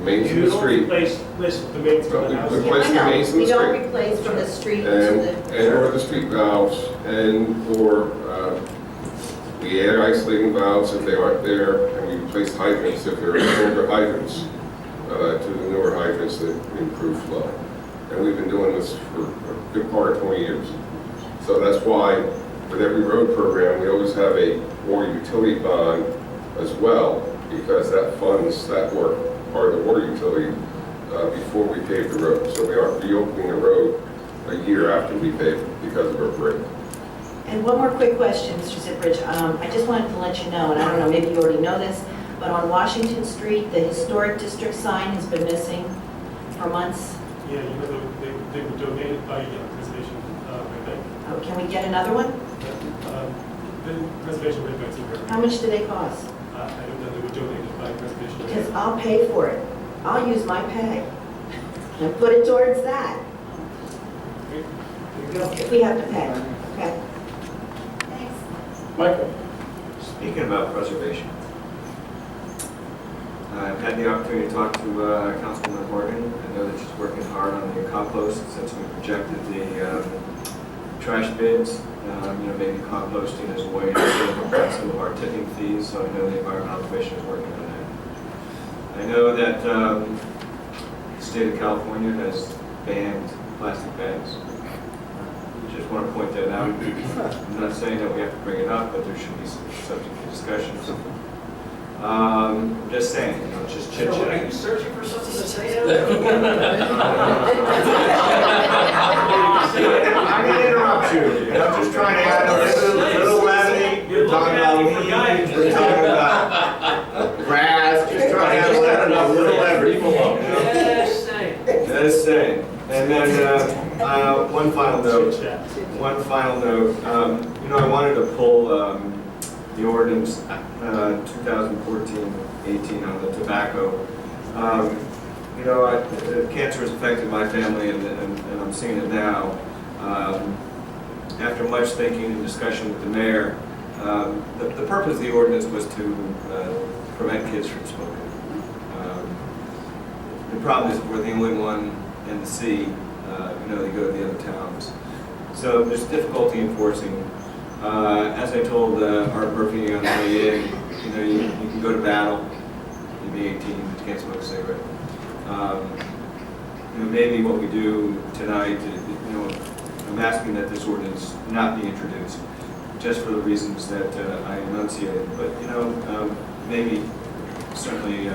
mains in You the don't street, replace the mains in Well, the house. we replace the mains in the We don't street. replace from the street to and or the street valves, or we add isolating valves if they aren't there, and we replace hydrants if there are older hydrants to the newer hydrants that improve flow. And we've been doing this for a good part of 20 years. So that's why with every road program, we always have a water utility bond as well, because that funds that work, part of the water utility, before we pave the road. So we aren't reopening a road a year after we pave it because of a break. And one more quick question, Mr. Zipperich. I just wanted to let you know, and I don't know, maybe you already know this, but on Washington Street, the historic district sign has been missing for months. Yeah, they were donated by Preservation Red Bank. Oh, can we get another one? The Preservation Red Bank's in there. How much do they cost? I don't know, they were donated by Preservation Red Because Bank. I'll pay for it. I'll use my pay and put it towards that There you go. if we have to pay. Okay. Thanks. Michael? Speaking about preservation, I've had the opportunity to talk to Councilwoman Horgan. I know that she's working hard on the compost since we projected the trash bins. Maybe composting as a way to save on some of our tipping fees, so I know the Environmental Commission is working on that. I know that the state of California has banned plastic bags. Just want to point that out. I'm not saying that we have to bring it up, but there should be some subject to discussion. Just saying, it's just chit So are chat. you searching for something to say now? I didn't interrupt you. I'm just trying to add a little levity. We're talking about leaves, we're talking about grass, just trying to add a little levity. Yes, saying. Just saying. And then one final note. One final note. I wanted to pull the ordinance 2014-18 on the tobacco. Cancer has affected my family, and I'm seeing it now. After much thinking and discussion with the mayor, the purpose of the ordinance was to prevent kids from smoking. The problem is we're the only one in the city. They go to the other towns. So there's difficulty enforcing. As I told Art Murphy on the way in, you can go to battle. You'll be 18, but you can't smoke a cigarette. Maybe what we do tonight, I'm asking that this ordinance not be introduced, just for the reasons that I enunciated. But, maybe certainly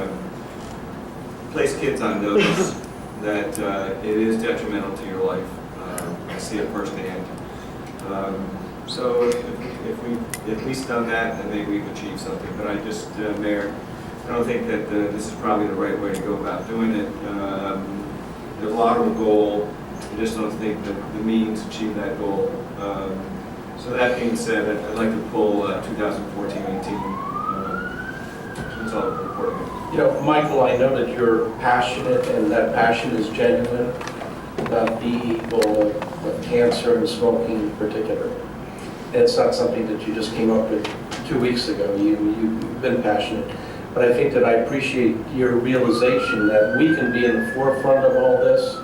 place kids on notice that it is detrimental to your life. I see it firsthand. So if we've at least done that, then maybe we've achieved something. But I just, Mayor, I don't think that this is probably the right way to go about doing it. There's a laudable goal. I just don't think that the means achieve that goal. So that being said, I'd like to pull 2014-18. That's all I'm reporting. Michael, I know that you're passionate, and that passion is genuine about the evil of cancer and smoking in particular. And it's not something that you just came up with 2 weeks ago. You've been passionate. But I think that I appreciate your realization that we can be in the forefront of all this,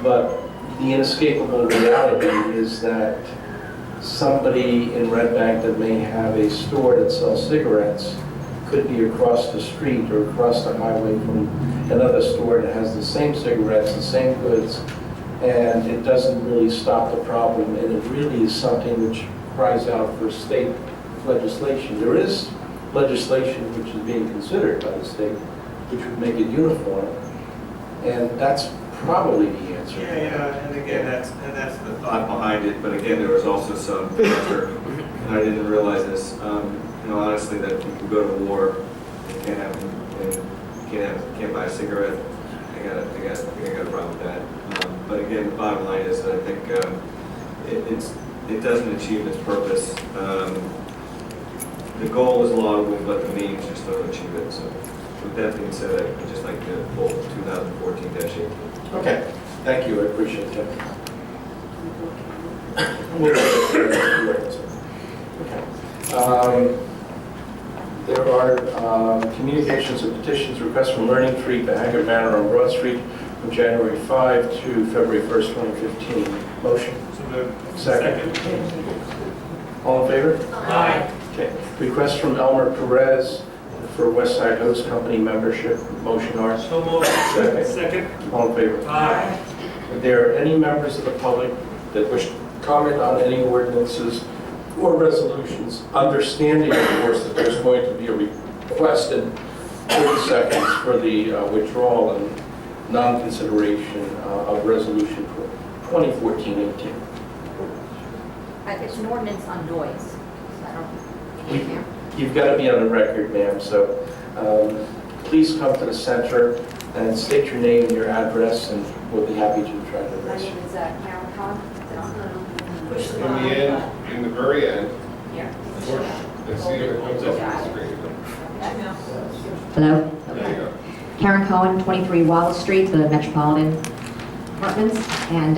but the inescapable reality is that somebody in Red Bank that may have a store that sells cigarettes could be across the street or across the highway from another store that has the same cigarettes, the same goods, and it doesn't really stop the problem, and it really is something which cries out for state legislation. There is legislation which is being considered by the state, which would make it uniform, and that's probably the answer. Yeah, and again, that's the thought behind it, but again, there was also some pressure, and I didn't realize this, honestly, that you can go to war, you can't buy a cigarette. I got a problem with that. But again, the bottom line is that I think it doesn't achieve its purpose. The goal is laudable, but the means just don't achieve it. So with that being said, I'd just like to pull 2014-18. Okay, thank you, I appreciate that. Okay. There are communications and petitions, requests from Learning Tree to Haggard Manor on Broad Street from January 5 to February 1st, 2015. Motion? Second. All in favor? Aye. Okay. Request from Elmer Perez for West Side Host Company membership. Motion, Art? So moved. Second. All in favor? Aye. Are there any members of the public that wish to comment on any ordinances or resolutions, understanding, of course, that there's going to be a request in 30 seconds for the withdrawal and non-consideration of resolution 2014-18? It's an ordinance on noise. So I don't. You've got to be on the record, ma'am, so please come to the center and state your name and your address, and we'll be happy to try to My address name you. is Karen Cohen. Push the In button. the end, in the very end, Here. let's see if it comes up on the screen. Hello? There you go. Karen Cohen, 23 Wallace Street, the Metropolitan Apartments. And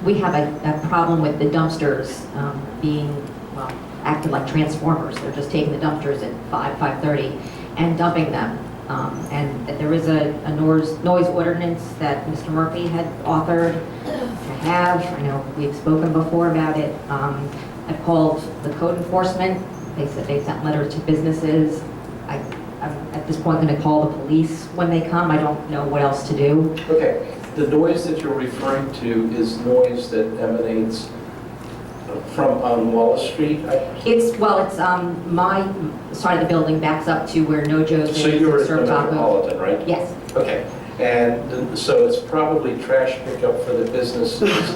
we have a problem with the dumpsters being, acting like transformers. They're just taking the dumpsters at 5:30 and dumping them. And there is a noise ordinance that Mr. Murphy had authored. I know we've spoken before about it. I've called the code enforcement. They said they sent letters to businesses. I'm at this point going to call the police when they come. I don't know what else to do. Okay, the noise that you're referring to is noise that emanates from on Wallace Street? It's my side of the building backs up to where No Joe's is. So you're at the Serve Taco. Metropolitan, right? Yes. Okay, and so it's probably trash pickup for the businesses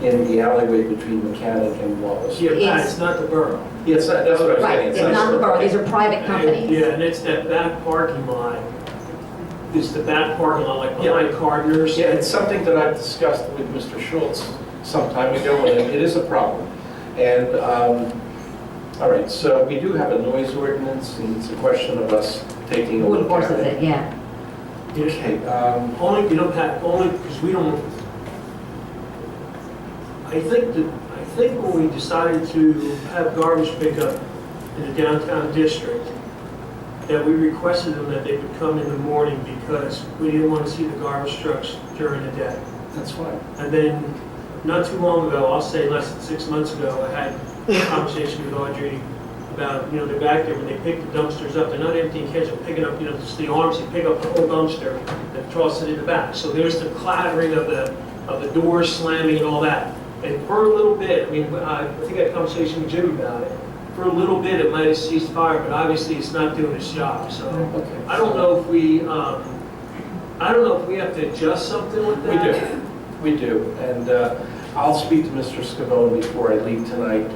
in the alleyway between Mechanic and Wallace. Yeah, Pat, it's not the borough. Yeah, that's what I'm Right, saying. it's not the borough, these are private companies. Yeah, and it's that back parking lot. It's the back parking lot, like behind Cardinals. Yeah, it's something that I've discussed with Mr. Schultz some time ago, and it is a problem. And, all right, so we do have a noise ordinance, and it's a question of us taking a Who look enforces at it, yeah. Okay, Only, Pat, only because we don't, I think when we decided to have garbage pickup in the downtown district, that we requested them that they would come in the morning because we didn't want to see the garbage trucks during the day. that's fine. And then, not too long ago, I'll say less than 6 months ago, I had a conversation with Audrey about, they're back there, when they pick the dumpsters up, they're not emptying cans, they're picking up, just the arms, they pick up the whole dumpster and toss it in the back. So there's the clattering of the doors slamming and all that. And for a little bit, I mean, I think I had a conversation with Jim about it. For a little bit, it might have ceased fire, but obviously it's not doing its job, so. Okay. I don't know if we, I don't know if we have to adjust something with We that. do, we do, and I'll speak to Mr. Scavone before I leave tonight,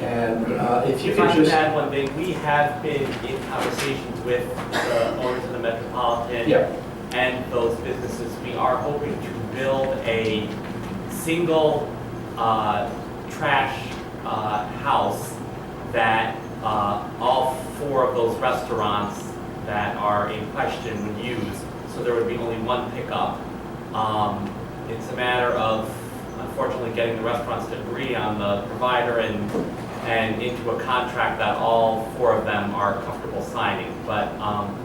and if you If I could could just... add one thing, we have been in conversations with the owners of the Metropolitan Yeah, and those businesses. We are hoping to build a single trash house that all 4 of those restaurants that are in question would use, so there would be only one pickup. It's a matter of, unfortunately, getting the restaurants to agree on the provider and into a contract that all 4 of them are comfortable signing. But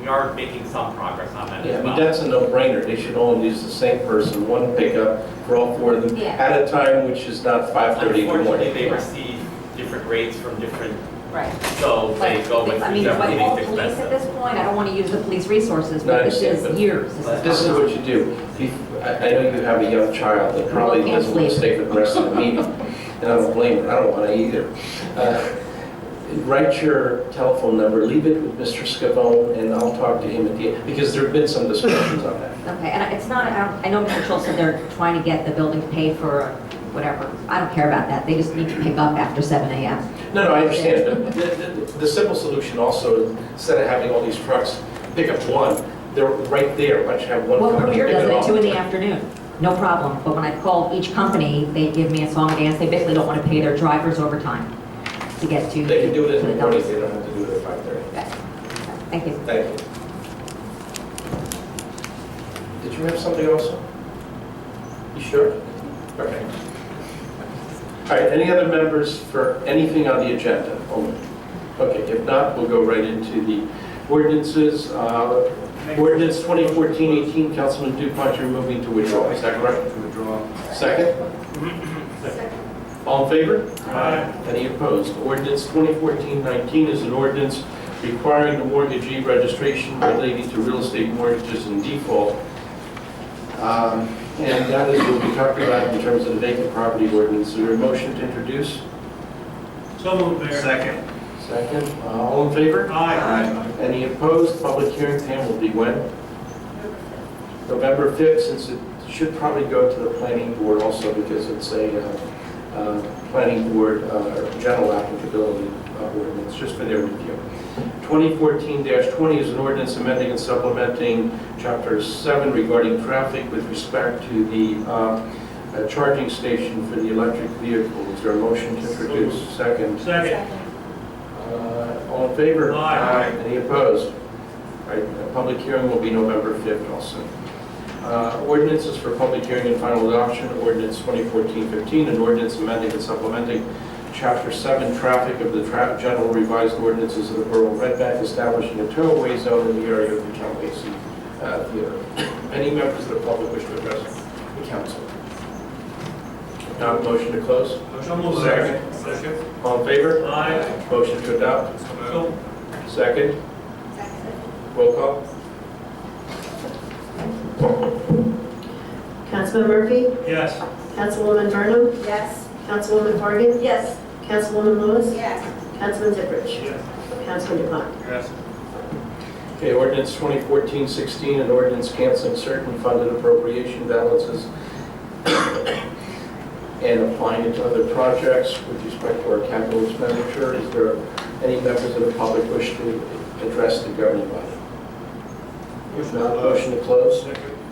we are making some progress on that yeah, I as mean, well. that's a no-brainer. They should only use the same person, one pickup for all 4 of them Yeah. at a time, which is not 5:30 in the Unfortunately, morning. they receive different rates from different, Right. so they go with I mean, if whichever I is call police at expensive. this point, I don't want to use the police reresources, No, I but this understand, is but years. This is what you do. I know you have a young child that probably Well, can't doesn't want to sleep. stay for the rest of the meeting, and I don't blame her, I don't want to either. Write your telephone number, leave it with Mr. Scavone, and I'll talk to him at the end, because there have been some discussions on that. Okay, and it's not, I know Mr. Schultz said they're trying to get the building paid for whatever. I don't care about that. They just need to pick up after 7 a.m. No, I understand, but the simple solution also, instead of having all these trucks, pick up one, they're right there, why don't you have one Well, company Premier pick does it it up? at 2 in the afternoon, no problem. But when I call each company, they give me a song and dance. They basically don't want to pay their drivers overtime to get to. They can do it to in the morning, dumps. they don't have to do it at 5:30. Okay. Thank you. Thank you. Did you have something also? You sure? Okay. All right, any other members for anything on the agenda only? Okay, if not, we'll go right into the ordinances. Ordinance 2014-18, Councilman Dupont, you're moving to withdraw, is that correct? To withdraw. Second? All in favor? Aye. Any opposed? Ordinance 2014-19 is an ordinance requiring the mortgagee registration relating to real estate mortgages in default. And that is what we talked about in terms of the vacant property ordinance. Is there a motion to introduce? So moved, Mayor. Second. Second. All in favor? Aye. Any opposed? Public hearing time will be when? November 5th, since it should probably go to the planning board also because it's a planning board general applicability ordinance, just for their review. 2014-20 is an ordinance amending and supplementing Chapter 7 regarding traffic with respect to the charging station for the electric vehicle. Is there a motion to introduce? Second. Second. All in favor? Aye. Any opposed? All right, a public hearing will be November 5th also. Ordinances for public hearing and final adoption, ordinance 2014-15, an ordinance amending and supplementing Chapter 7 traffic of the general revised ordinances of the Borough of Red Bank, establishing a tow-away zone in the area of the Count Basie Theater. Any members of the public wish to address the council? If not, motion to close? So moved, Second. Second. All in favor? Aye. Motion to adopt? So Second? Roll call? Councilman Murphy? yes. Councilwoman Burnham? Yes. Councilwoman Horgan? Yes. Councilwoman Lewis? Yes. Councilman Ziprich? Yes. Councilman DuPont? Yes. Okay, ordinance 2014-16, an ordinance canceling certain funded appropriation balances and applying it to other projects with respect to our capital expenditure. Is there any members of the public wish to address the governing body? If not, motion to close?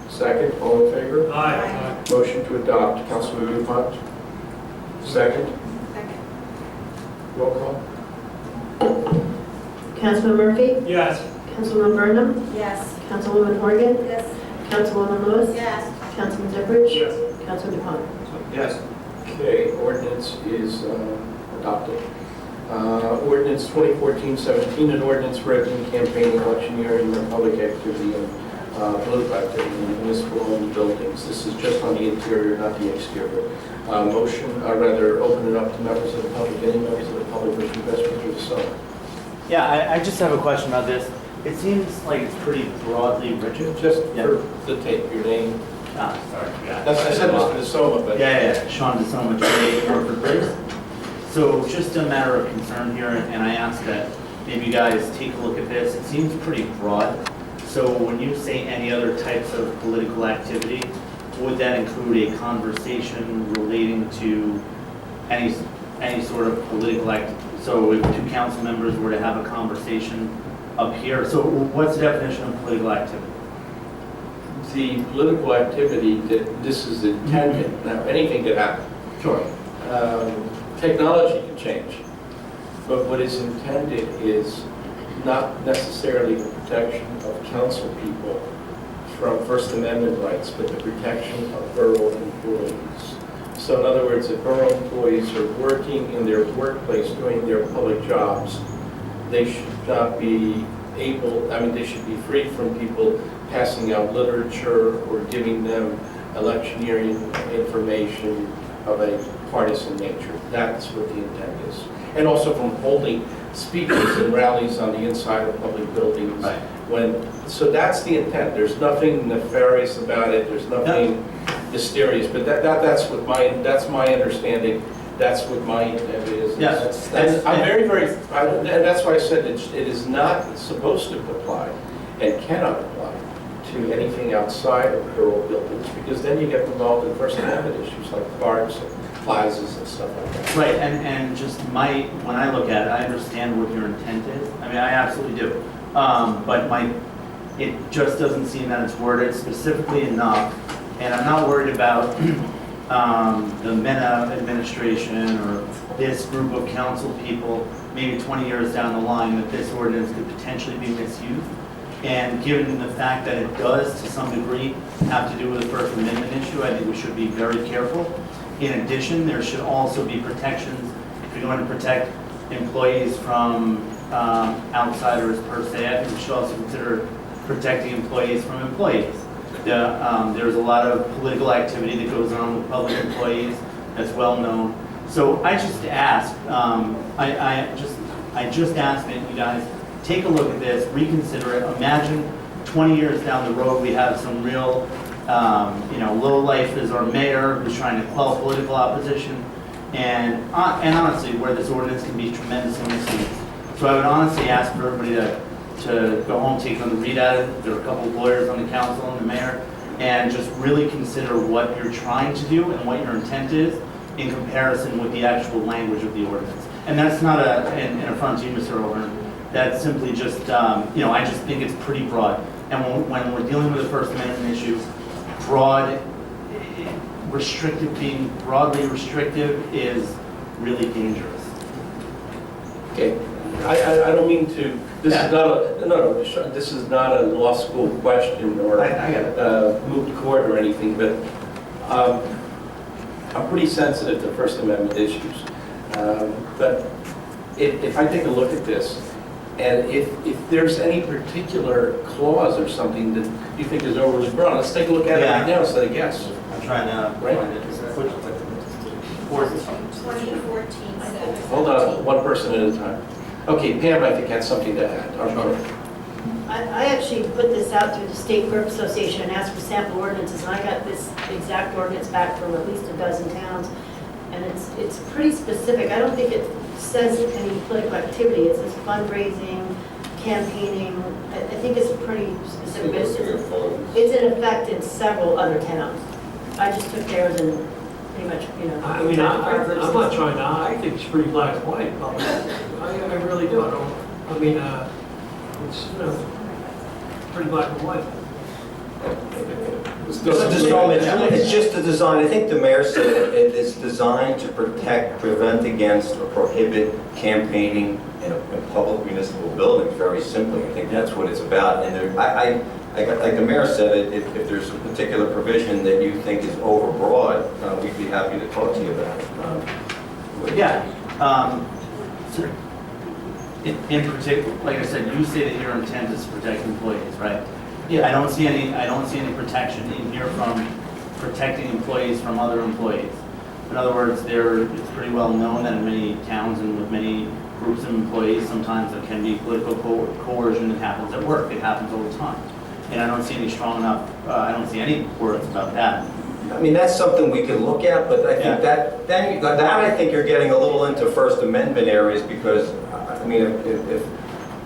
Second, all in favor? Aye. Motion to adopt, Councilman Dupont. Second, Second. roll call. Councilman Murphy? Yes. Councilwoman Burnham? Yes. Councilwoman Horgan? Yes. Councilwoman Lewis? Yes. Councilman Ziprich? Yes. Councilman DuPont? Yes. Okay, ordinance is adopted. Ordinance 2014-17, an ordinance regulating campaigning, electioneering, and public activity and political activity in municipal-owned buildings. This is just on the interior, not the exterior. Motion, rather, open it up to members of the public. Any members of the public wish to address Mr. Song? Yeah, I just have a question about this. It seems like it's pretty broadly written. Just Yeah. for the tape, your name, Sorry, yeah. That's, I said Mr. DeSoma, but. Yeah, Sean DeSoma, 28 Norfolk Place. So just a matter of concern here, and I ask that maybe you guys take a look at this. It seems pretty broad. So when you say any other types of political activity, would that include a conversation relating to any sort of political act? So if two council members were to have a conversation up here, so what's the definition of political activity? The political activity that this is intended, now anything could happen. Sure. Technology can change, but what is intended is not necessarily the protection of council people from First Amendment rights, but the protection of borough employees. So in other words, if borough employees are working in their workplace, doing their public jobs, they should not be able, they should be free from people passing out literature or giving them electioneering information of a partisan nature. That's what the intent is. And also from holding speeches and rallies on the inside of public buildings. Right. So that's the intent. There's nothing nefarious about it. There's nothing mysterious. But that's my understanding. That's what my intent is. Yeah, and I'm and that's why I said it is not supposed to apply and cannot apply to anything outside of borough buildings, because then you get involved in First Amendment issues like parks and plazas and stuff like that. Right, and just when I look at it, I understand what your intent is. I absolutely do. But it just doesn't seem that it's worded specifically enough. And I'm not worried about the MENA administration or this group of council people, maybe 20 years down the line, that this ordinance could potentially be misused. And given the fact that it does, to some degree, have to do with the First Amendment issue, I think we should be very careful. In addition, there should also be protections, if you're going to protect employees from outsiders per se, I think we should also consider protecting employees from employees. There's a lot of political activity that goes on with public employees that's well known. So I just ask, I just ask that you guys take a look at this, reconsider it. Imagine 20 years down the road, we have some real, low life as our mayor who's trying to quell political opposition, and honestly, where this ordinance can be tremendously misused. So I would honestly ask for everybody to go home, take another read at it. There are a couple of lawyers on the council and the mayor, and just really consider what you're trying to do and what your intent is in comparison with the actual language of the ordinance. And that's not an affront to you, Mr. O'Hearn. That's simply just, I just think it's pretty broad. And when we're dealing with a First Amendment issue, being broadly restrictive is really dangerous. Okay, I don't mean to, this is not a law school question or moot court or anything, but I'm pretty sensitive to First Amendment issues. But if I take a look at this, and if there's any particular clause or something that you think is overly broad, let's take a look at it right now instead of guess. I'm trying to find it. 2014, Hold on, one person at a time. Okay, Pam, I think had something to add. I actually put this out through the State Clerk Association and asked for sample ordinances, and I got this exact ordinance back from at least a dozen towns, and it's pretty specific. I don't think it says any political activity. It says fundraising, campaigning. I think it's pretty specific. It's in effect in several other towns. I just took theirs and pretty much, I'm not trying to, I think it's pretty black and white. I really do. It's, pretty black and white. It's just a design, I think the mayor said it is designed to prevent against or prohibit campaigning in public municipal buildings, very simply. I think that's what it's about. And like the mayor said, if there's a particular provision that you think is overbroad, we'd be happy to talk to you about it. In particular, like I said, you say that your intent is to protect employees, right? Yeah. I don't see any protection in here from protecting employees from other employees. In other words, it's pretty well known that in many towns and with many groups of employees, sometimes there can be political coercion that happens at work. It happens all the time. and I don't see any strong enough, I don't see any words about that. I mean, that's something we could look at, but I think that I think you're getting a little into First Amendment areas because, I mean, if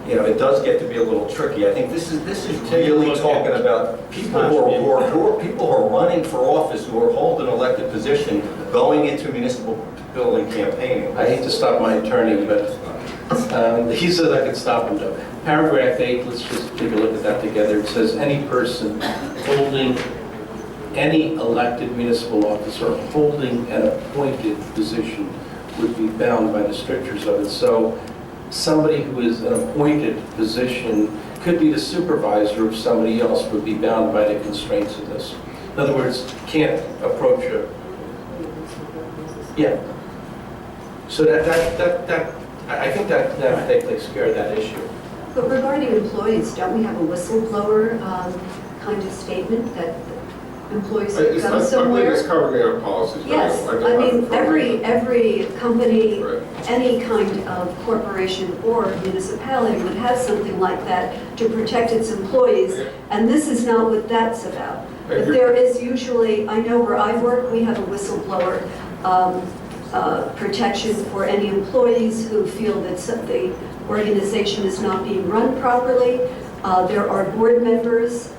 you know, it does get to be a little tricky. I think this is really talking about people who are running for office, who are holding an elected position, going into municipal building campaigning. I hate to stop my attorney, but he said I could stop him though. Paragraph 8, let's just take a look at that together. It says, any person holding any elected municipal office or holding an appointed position would be bound by the strictures of it. So somebody who is an appointed position could be the supervisor of somebody else, would be bound by the constraints of this. In other words, can't approach a, yeah. So I think that takes care of that issue. But regarding employees, don't we have a whistleblower kind of statement that employees who I go believe somewhere? it's covered in our policies. but Yes, don't I have mean, it for- every company, Right. any kind of corporation or municipality would have something like that to protect its employees, and this is not what that's about. But there is usually, I know where I work, we have a whistleblower protection for any employees who feel that the organization is not being run properly. There are board members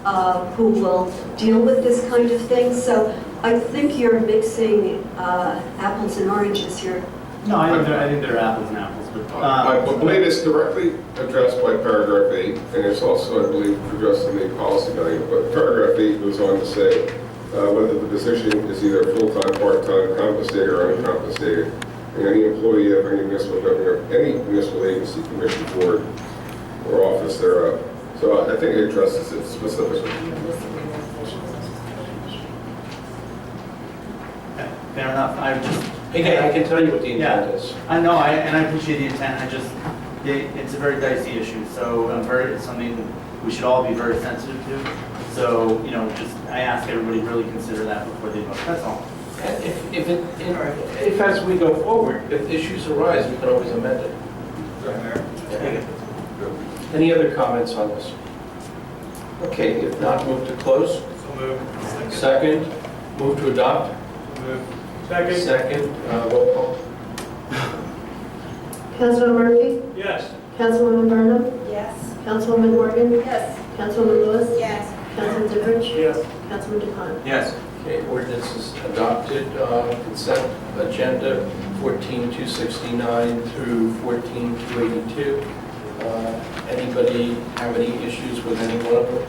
who will deal with this kind of thing. So I think you're mixing apples and oranges here. No, I think they're apples and apples, but. I believe it's directly addressed by paragraph 8, and it's also, I believe, addressed in the policy manual. But paragraph 8 goes on to say whether the position is either full-time, part-time, compensated, or uncompensated, and any employee of any municipal government, any municipal agency, commission, board, or office thereof. So I think it addresses it specifically. Okay, fair enough. I just. Again, I can tell you what the intent is. I know, and I appreciate the intent. It's a very dicey issue. So it's something we should all be very sensitive to. So, you know, I ask everybody to really consider that before they vote. That's all. And if as we go forward, if issues arise, we can always amend it. Yeah. Any other comments on this? Okay, if not, move to close. So moved. Second, move to adopt. Second. Second, roll call. Councilman Murphy? Yes. Councilwoman Burnham? Yes. Councilwoman Morgan? Yes. Councilwoman Lewis? Yes. Councilman Goodrich? Yes. Councilman DePont? Yes. Okay, ordinance is adopted. Consent agenda 14-269 through 14-282. Anybody have any issues with any one of them?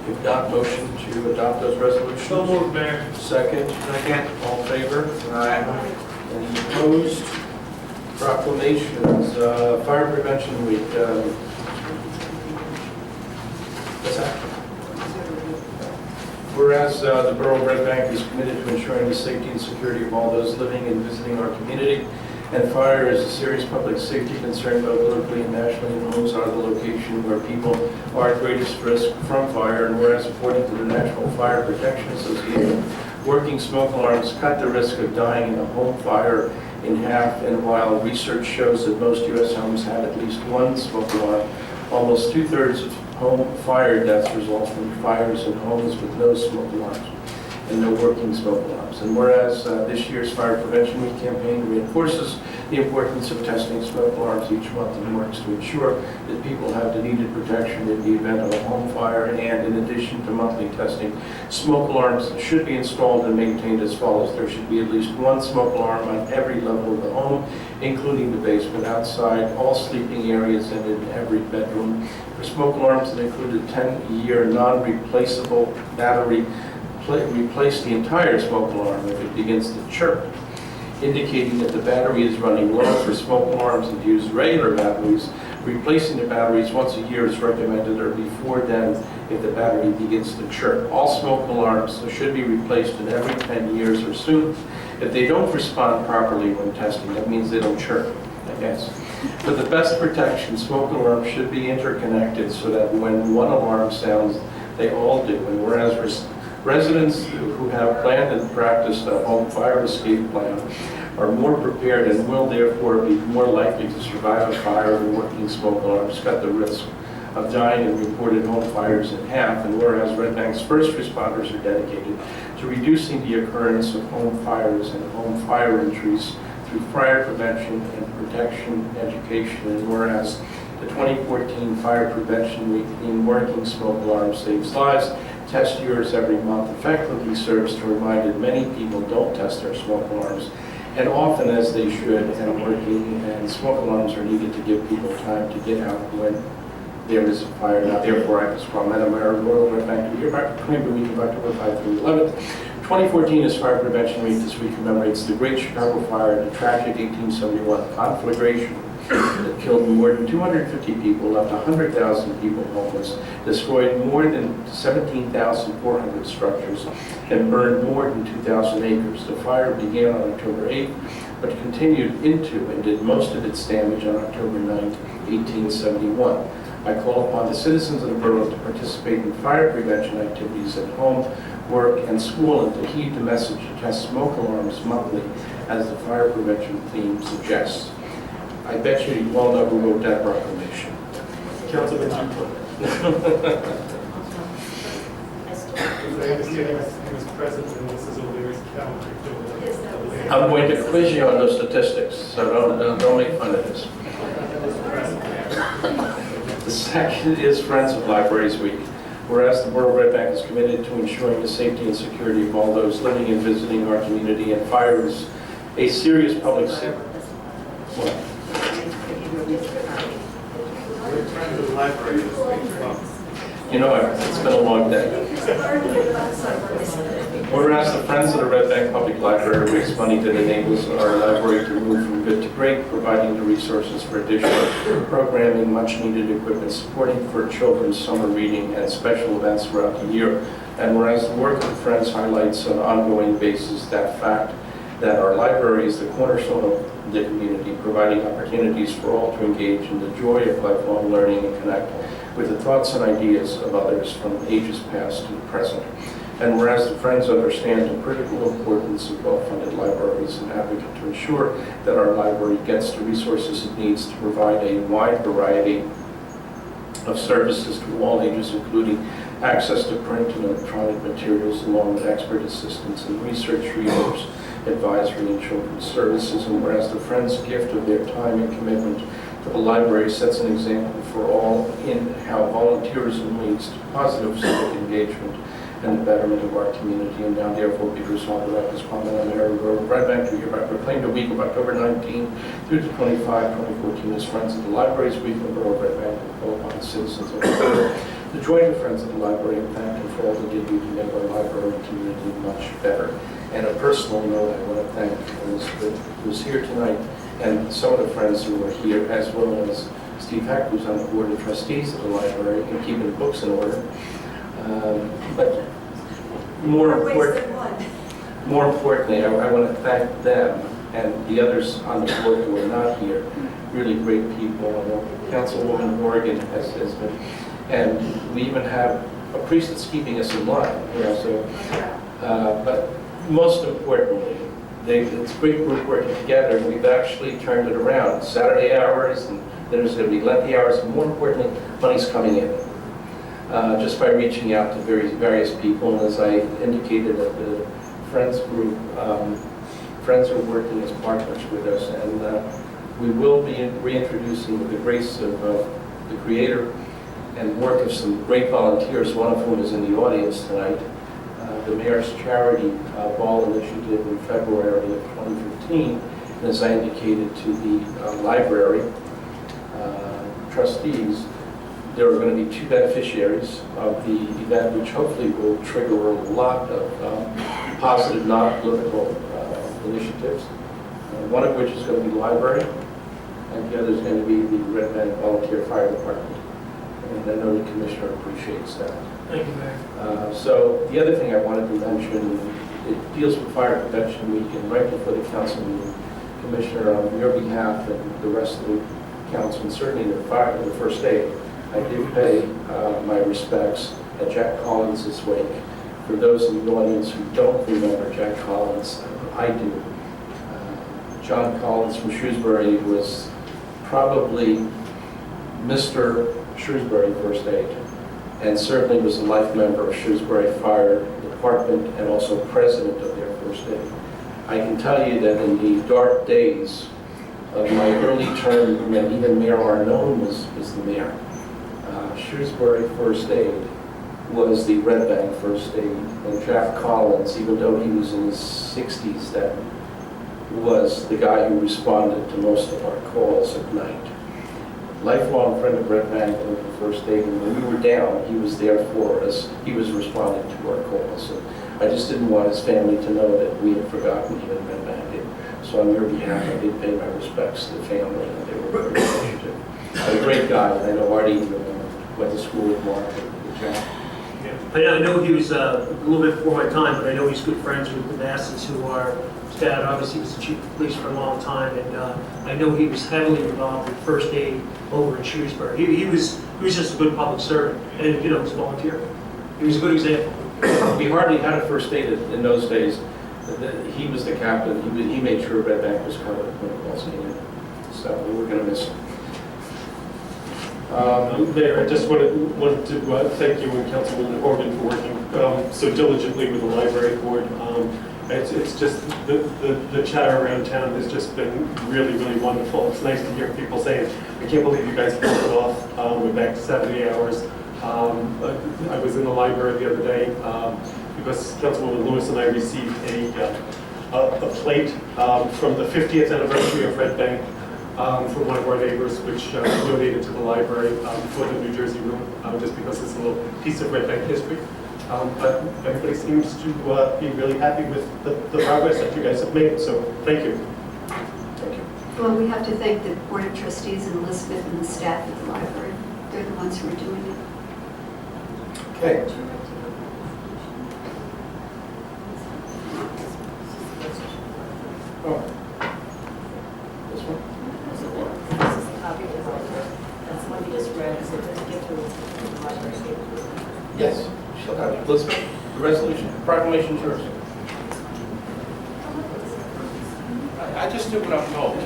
If not, motion to adopt those resolutions. So moved, Mayor. Second. Second. All in favor? Any opposed? Proclamations, Fire Prevention Week. What's that? Whereas the Borough of Red Bank is committed to ensuring the safety and security of all those living and visiting our community, and fire is a serious public safety concern both locally and nationally, and homes are the location where people are at greatest risk from fire, and whereas according to the National Fire Protection Association, working smoke alarms cut the risk of dying in a home fire in half, and while research shows that most U.S. homes have at least one smoke alarm, almost two-thirds of home fire deaths result from fires in homes with no smoke alarms and no working smoke alarms. And whereas this year's Fire Prevention Week campaign reinforces the importance of testing smoke alarms each month and works to ensure that people have the needed protection in the event of a home fire, and in addition to monthly testing, smoke alarms should be installed and maintained as follows. There should be at least one smoke alarm on every level of the home, including the basement, outside, all sleeping areas, and in every bedroom. For smoke alarms that include a 10-year non-replaceable battery, replace the entire smoke alarm if it begins to chirp, indicating that the battery is running low. For smoke alarms that use regular batteries, replacing the batteries once a year is recommended, or before then if the battery begins to chirp. All smoke alarms should be replaced in every 10 years or soon. If they don't respond properly when testing, that means they don't chirp, I guess. For the best protection, smoke alarms should be interconnected so that when one alarm sounds, they all do. And whereas residents who have planned and practiced a home fire escape plan are more prepared and will therefore be more likely to survive a fire than working smoke alarms cut the risk of 9 and reported home fires in half, and whereas Red Bank's first responders are dedicated to reducing the occurrence of home fires and home fire injuries through fire prevention and protection education, and whereas the 2014 Fire Prevention Week theme Working Smoke Alarm Saves Lives, test yours every month, effectively serves to remind that many people don't test their smoke alarms, and often as they should, and working, and smoke alarms are needed to give people time to get out when there is a fire. Now, therefore, I just call Madam Mayor, Royal Red Bank to be here back to claim the week of October 5 through 11th. 2014 is Fire Prevention Week. This week commemorates the Great Chicago Fire, the tragic 1871 conflagration that killed more than 250 people, left 100,000 people homeless, destroyed more than 17,400 structures, and burned more than 2,000 acres. The fire began on October 8th, but continued into and did most of its damage on October 9th, 1871. I call upon the citizens of the borough to participate in fire prevention activities at home, work, and school, and to heed the message to test smoke alarms monthly as the fire prevention theme suggests. I bet you all know who wrote that proclamation. Councilman Giuliani. As I understand, he was present in Mrs. O'Leary's calendar. I'm going to quiz you on those statistics, so don't make fun of this. The second is Friends of Libraries Week. Whereas the Borough of Red Bank is committed to ensuring the safety and security of all those living and visiting our community, and fire is a serious public safety. What? You know, it's been a long day. Whereas the Friends of the Red Bank Public Library raise money that enables our library to move from good to great, providing the resources for additional programming, much-needed equipment, supporting for children's summer reading, and special events throughout the year. And whereas the work of the Friends highlights on an ongoing basis that fact that our library is the cornerstone of the community, providing opportunities for all to engage in the joy of lifelong learning and connect with the thoughts and ideas of others from ages past to the present. And whereas the Friends understand the critical importance of well-funded libraries and advocate to ensure that our library gets the resources it needs to provide a wide variety of services to all ages, including access to print and electronic materials, along with expert assistance in research, readers, advisory, and children's services. And whereas the Friends' gift of their time and commitment to the library sets an example for all in how volunteerism leads to positive civic engagement and the betterment of our community. And now therefore be resolved that this Parliament Area of Red Bank to hereby proclaim the week of October 19 through to 25, 2014 as Friends of the Libraries Week of the Borough of Red Bank, and call upon the citizens of the borough to join the Friends of the Library and thank them for all they do to make our library and community much better. And a personal note, I want to thank Elizabeth, who's here tonight, and some of the friends who are here, as well as Steve Heck, who's on the board of trustees of the library, and keeping the books in order. But more importantly, I want to thank them and the others on the board who are not here. Really great people. I know Councilwoman Morgan has been, and we even have a priest that's keeping us in line. You know, so, but most importantly, it's a great group working together. We've actually turned it around. Saturday hours, and then there's going to be lengthy hours, and more importantly, money's coming in. Just by reaching out to various people, and as I indicated at the Friends group, Friends are working as partners with us, and we will be reintroducing, with the grace of the Creator and work of some great volunteers, one of whom is in the audience tonight, the Mayor's Charity Ball Initiative in February of 2015, and as I indicated to the library trustees, there are going to be 2 beneficiaries of the event, which hopefully will trigger a lot of positive, non-political initiatives, one of which is going to be the library, and the other is going to be the Red Bank Volunteer Fire Department. And I know the Commissioner appreciates that. Thank you, Mayor. So the other thing I wanted to mention, it deals with Fire Prevention Week, and right before the council meeting, Commissioner, on your behalf and the rest of the council, and certainly the first aid, I did pay my respects at Jack Collins' wake. For those in the audience who don't remember Jack Collins, I do. John Collins from Shrewsbury was probably Mr. Shrewsbury First Aid, and certainly was a life member of Shrewsbury Fire Department and also president of their First Aid. I can tell you that in the dark days of my early term, when even Mayor Arnone was the mayor, Shrewsbury First Aid was the Red Bank First Aid. And Jeff Collins, even though he was in his 60s then, was the guy who responded to most of our calls at night. Lifelong friend of Red Bank and the First Aid, and when we were down, he was there for us. He was responding to our calls. And I just didn't want his family to know that we had forgotten him and Red Bank did. So on your behalf, I did pay my respects to the family, and they were very appreciative. A great guy, and I know Artie went to school with Mark and Jack. I know he was a little bit before my time, but I know he's good friends with the Masses, who are, his dad obviously was the chief of police for a long time, and I know he was heavily involved in First Aid over in Shrewsbury. He was just a good public servant, and he was a volunteer. He was a good example. We hardly had a First Aid in those days. He was the captain. He made sure Red Bank was covered when it was needed. So we're going to miss him. Mayor, I just wanted to thank you and Councilwoman Horgan for working so diligently with the library board. It's just, the chatter around town has just been really, really wonderful. It's nice to hear people saying, I can't believe you guys pulled it off. We're back to 70 hours. I was in the library the other day because Councilwoman Lewis and I received a plate from the 50th anniversary of Red Bank from one of our neighbors, which donated to the library for the New Jersey room, just because it's a little piece of Red Bank history. But everybody seems to be really happy with the progress that you guys have made, so thank you. Thank you. Well, we have to thank the Board of Trustees and Elizabeth and the staff at the library. They're the ones who are doing it. Okay. Oh. This one? This is a copy of the letter. That's the one you just read, so just get through the library. Yes. She'll have it. Elizabeth, the resolution, proclamation is yours. I just do what I'm told.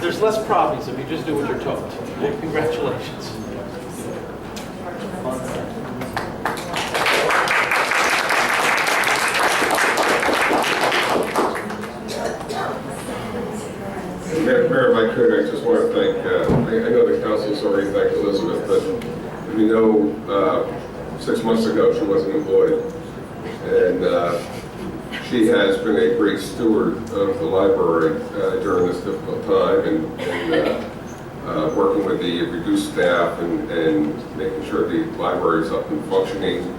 There's less problems if you just do what you're told. Congratulations. Mayor, if I could, I just want to thank, I know the council's already thanked Elizabeth, but we know 6 months ago she wasn't employed. And she has been a great steward of the library during this difficult time and working with the reduced staff and making sure the library is up and functioning,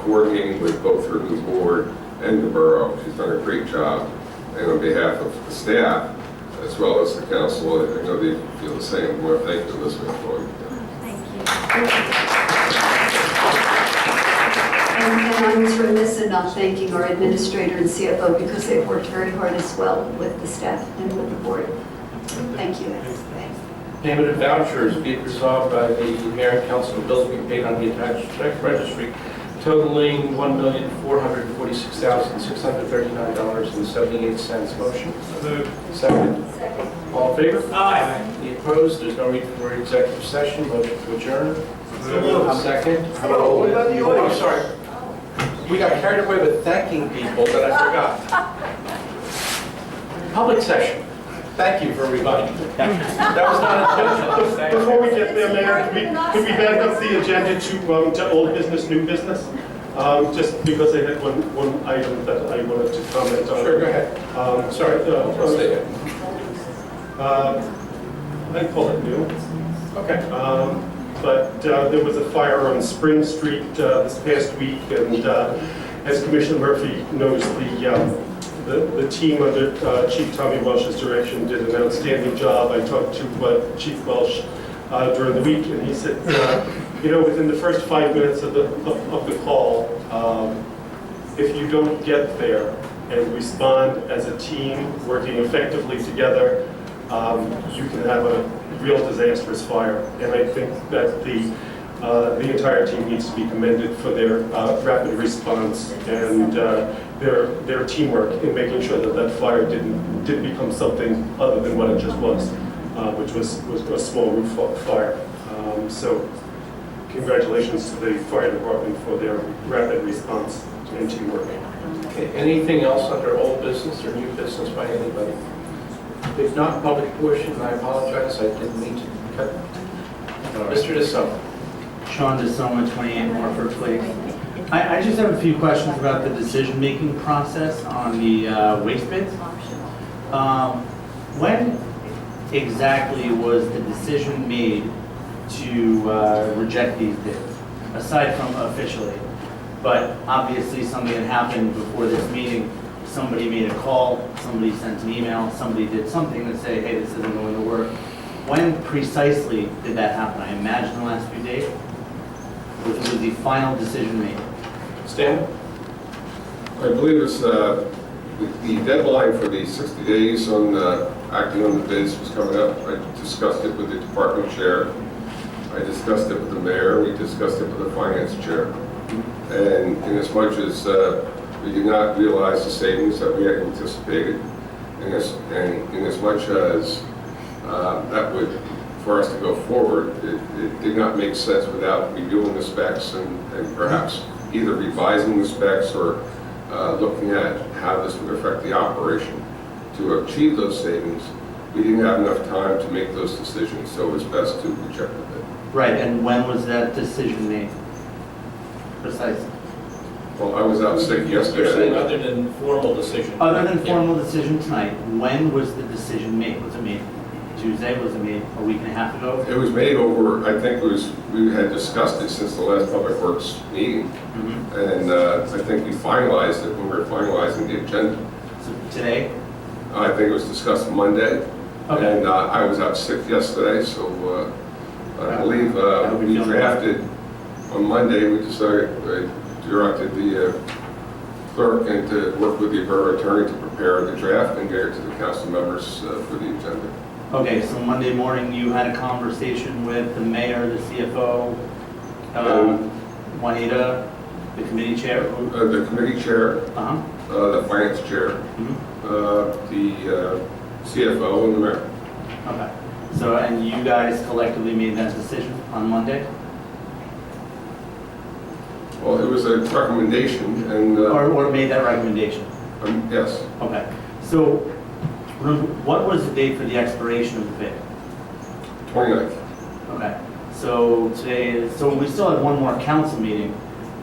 coordinating with both her new board and the borough. She's done a great job. And on behalf of the staff, as well as the council, I know they feel the same. I want to thank Elizabeth for all you've done. And I was remiss in not thanking our administrator and CFO because they've worked very hard as well with the staff and with the board. Thank you. Payment of vouchers, be it resolved by the mayor and council, the bills being paid on the attached check registry totaling $1,446,639.78. Motion? Second. All in favor? Aye. Any opposed? There's no need for executive session. Motion to adjourn. Second. What about the Oh, I'm audience? sorry. We got carried away with thanking people that I forgot. Public session. Thank you for reminding me. That was not intentional. Before we get there, Mayor, could we back up the agenda to old business, new business? Just because I had one item that I wanted to comment on. Sure, go ahead. Sorry. Stay there. I call it new. Okay. But there was a fire on Spring Street this past week, and as Commissioner Murphy knows, the team under Chief Tommy Welsh's direction did an outstanding job. I talked to Chief Welsh during the week, and he said, within the first 5 minutes of the call, if you don't get there and respond as a team, working effectively together, you can have a real disastrous fire. And I think that the entire team needs to be commended for their rapid response and their teamwork in making sure that fire didn't become something other than what it just was. which was a small roof fire. So congratulations to the fire department for their rapid response and teamwork. Okay, anything else under old business or new business by anybody? If not, public portion, I apologize, I didn't mean to cut. Mr. DeSona. Sean DeSoma, 28 Morford Place. I just have a few questions about the decision-making process on the waste bids. When exactly was the decision made to reject these bids, aside from officially? But obviously something had happened before this meeting. Somebody made a call, somebody sent an email, somebody did something to say, hey, this isn't going to work. When precisely did that happen? I imagine the last few days? Was the final decision made? Stan? I believe it's, the deadline for the 60 days on acting on the bids was coming up. I discussed it with the department chair. I discussed it with the mayor. We discussed it with the finance chair. And in as much as we did not realize the savings that we had anticipated, and in as much as that would, for us to go forward, it did not make sense without reviewing the specs and perhaps either revising the specs or looking at how this would affect the operation. To achieve those savings, we didn't have enough time to make those decisions, so it was best to reject the bid. Right, and when was that decision made? Precisely. Well, I was out sick You're saying yesterday. other than formal decision. Other than formal decision tonight, when was the decision made? Was it made Tuesday? Was it made a week and a half ago? It was made over, I think it was, we had discussed it since the last Public Works meeting. And I think we finalized it when we were finalizing the agenda. So today? I think it was discussed Monday. Okay. And I was out sick yesterday, so I believe we drafted, on Monday, we decided, directed the clerk and to work with the borough attorney to prepare the draft and get it to the council members for the agenda. Okay, so Monday morning you had a conversation with the mayor, the CFO, Juanita, the committee chair? The committee chair, Uh-huh. the finance chair, the CFO, and the mayor. Okay. So, and you guys collectively made that decision on Monday? Well, it was a recommendation, and Or made that recommendation? yes, Okay. So, what was the date for the expiration of the bid? 29th. Okay. So today is, so we still have one more council meeting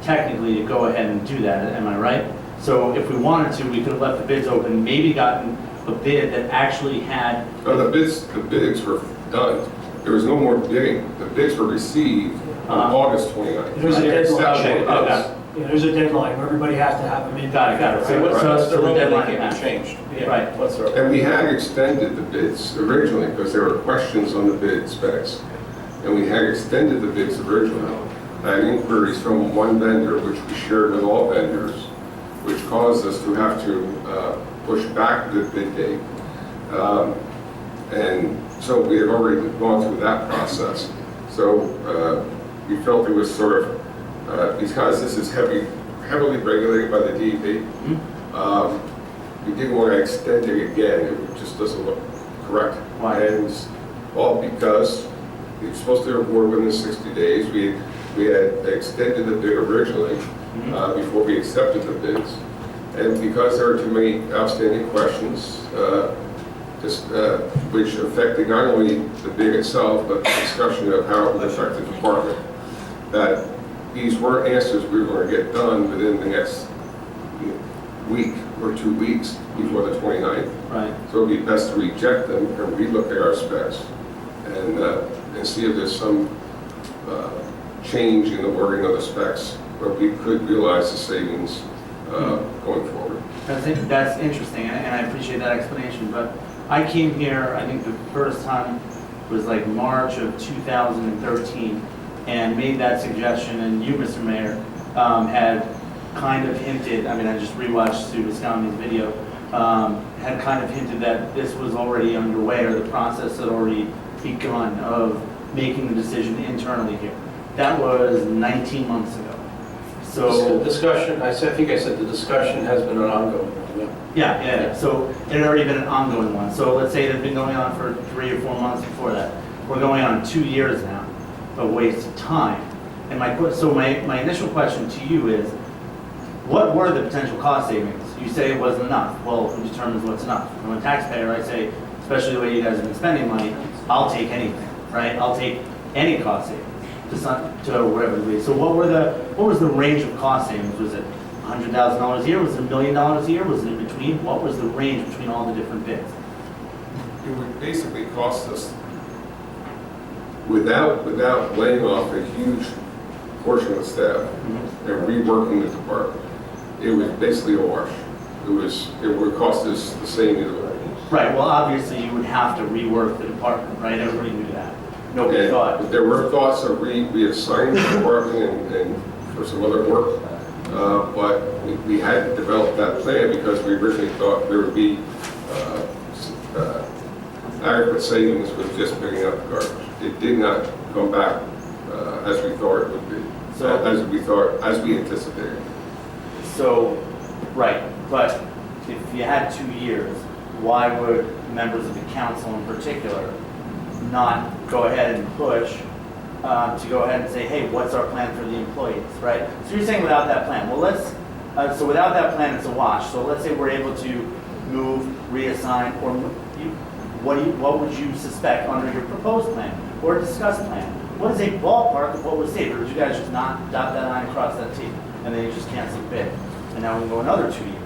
technically to go ahead and do that, am I right? So if we wanted to, we could have left the bids open, maybe gotten a bid that actually had. No, the bids were done. There was no more bidding. The bids were received on August 29th. There's a deadline. Okay. Yeah, there's a deadline where everybody has to have them in. Got it. So What's the the rule that deadline can't be passed. changed? Right. What's the rule? And we had extended the bids originally because there were questions on the bid specs. And we had extended the bids originally. I had inquiries from one vendor, which we shared with all vendors, which caused us to have to push back the bid date. And so we had already gone through that process. So we felt it was sort of, because this is heavily regulated by the DEP, we didn't want to extend it again. It just doesn't look correct. Why? And all because it was supposed to award within 60 days. We had extended the bid originally before we accepted the bids. And because there were too many outstanding questions, which affected not only the bid itself, but the discussion of how it would affect the department, that these weren't answers we were going to get done within the next week or 2 weeks before the 29th. Right. So it'd be best to reject them and relook at our specs and see if there's some change in the wording of the specs where we could realize the savings going forward. That's interesting, and I appreciate that explanation, but I came here, I think the first time was like March of 2013, and made that suggestion, and you, Mr. Mayor, had kind of hinted, I mean, I just rewatched Sue Visconti's video, had kind of hinted that this was already underway, or the process had already begun of making the decision internally here. That was 19 months ago. So, Discussion, I think I said the discussion has been an ongoing one, yeah. yeah. So it had already been an ongoing one. So let's say it had been going on for 3 or 4 months before that. We're going on 2 years now of waste of time. And my initial question to you is, what were the potential cost savings? You say it wasn't enough. Well, who determines what's enough? I'm a taxpayer, I say, especially the way you guys have been spending money, I'll take anything, right? I'll take any cost savings to whatever it is. So what was the range of cost savings? Was it $100,000 a year? Was it $1 million a year? Was it in between? What was the range between all the different bids? It would basically cost us, without laying off a huge portion of the staff and reworking the department, it was basically a wash. It would cost us the same either way. Right, well, obviously you would have to rework the department, right? Everybody knew that. Nobody And thought. there were thoughts of reassigning the department and for some other work, but we hadn't developed that plan because we originally thought there would be adequate savings with just picking up the garbage. It did not come back as we thought it would be, as we anticipated. So, right, but if you had 2 years, why would members of the council in particular not go ahead and push to go ahead and say, hey, what's our plan for the employees, right? So you're saying without that plan. Well, so without that plan, it's a wash. So let's say we're able to move, reassign, or what would you suspect under your proposed plan or discussed plan? What is a ballpark of what was saved? Or did you guys just not dot that line, cross that T, and then you just cancel the bid? And now we can go another 2 years,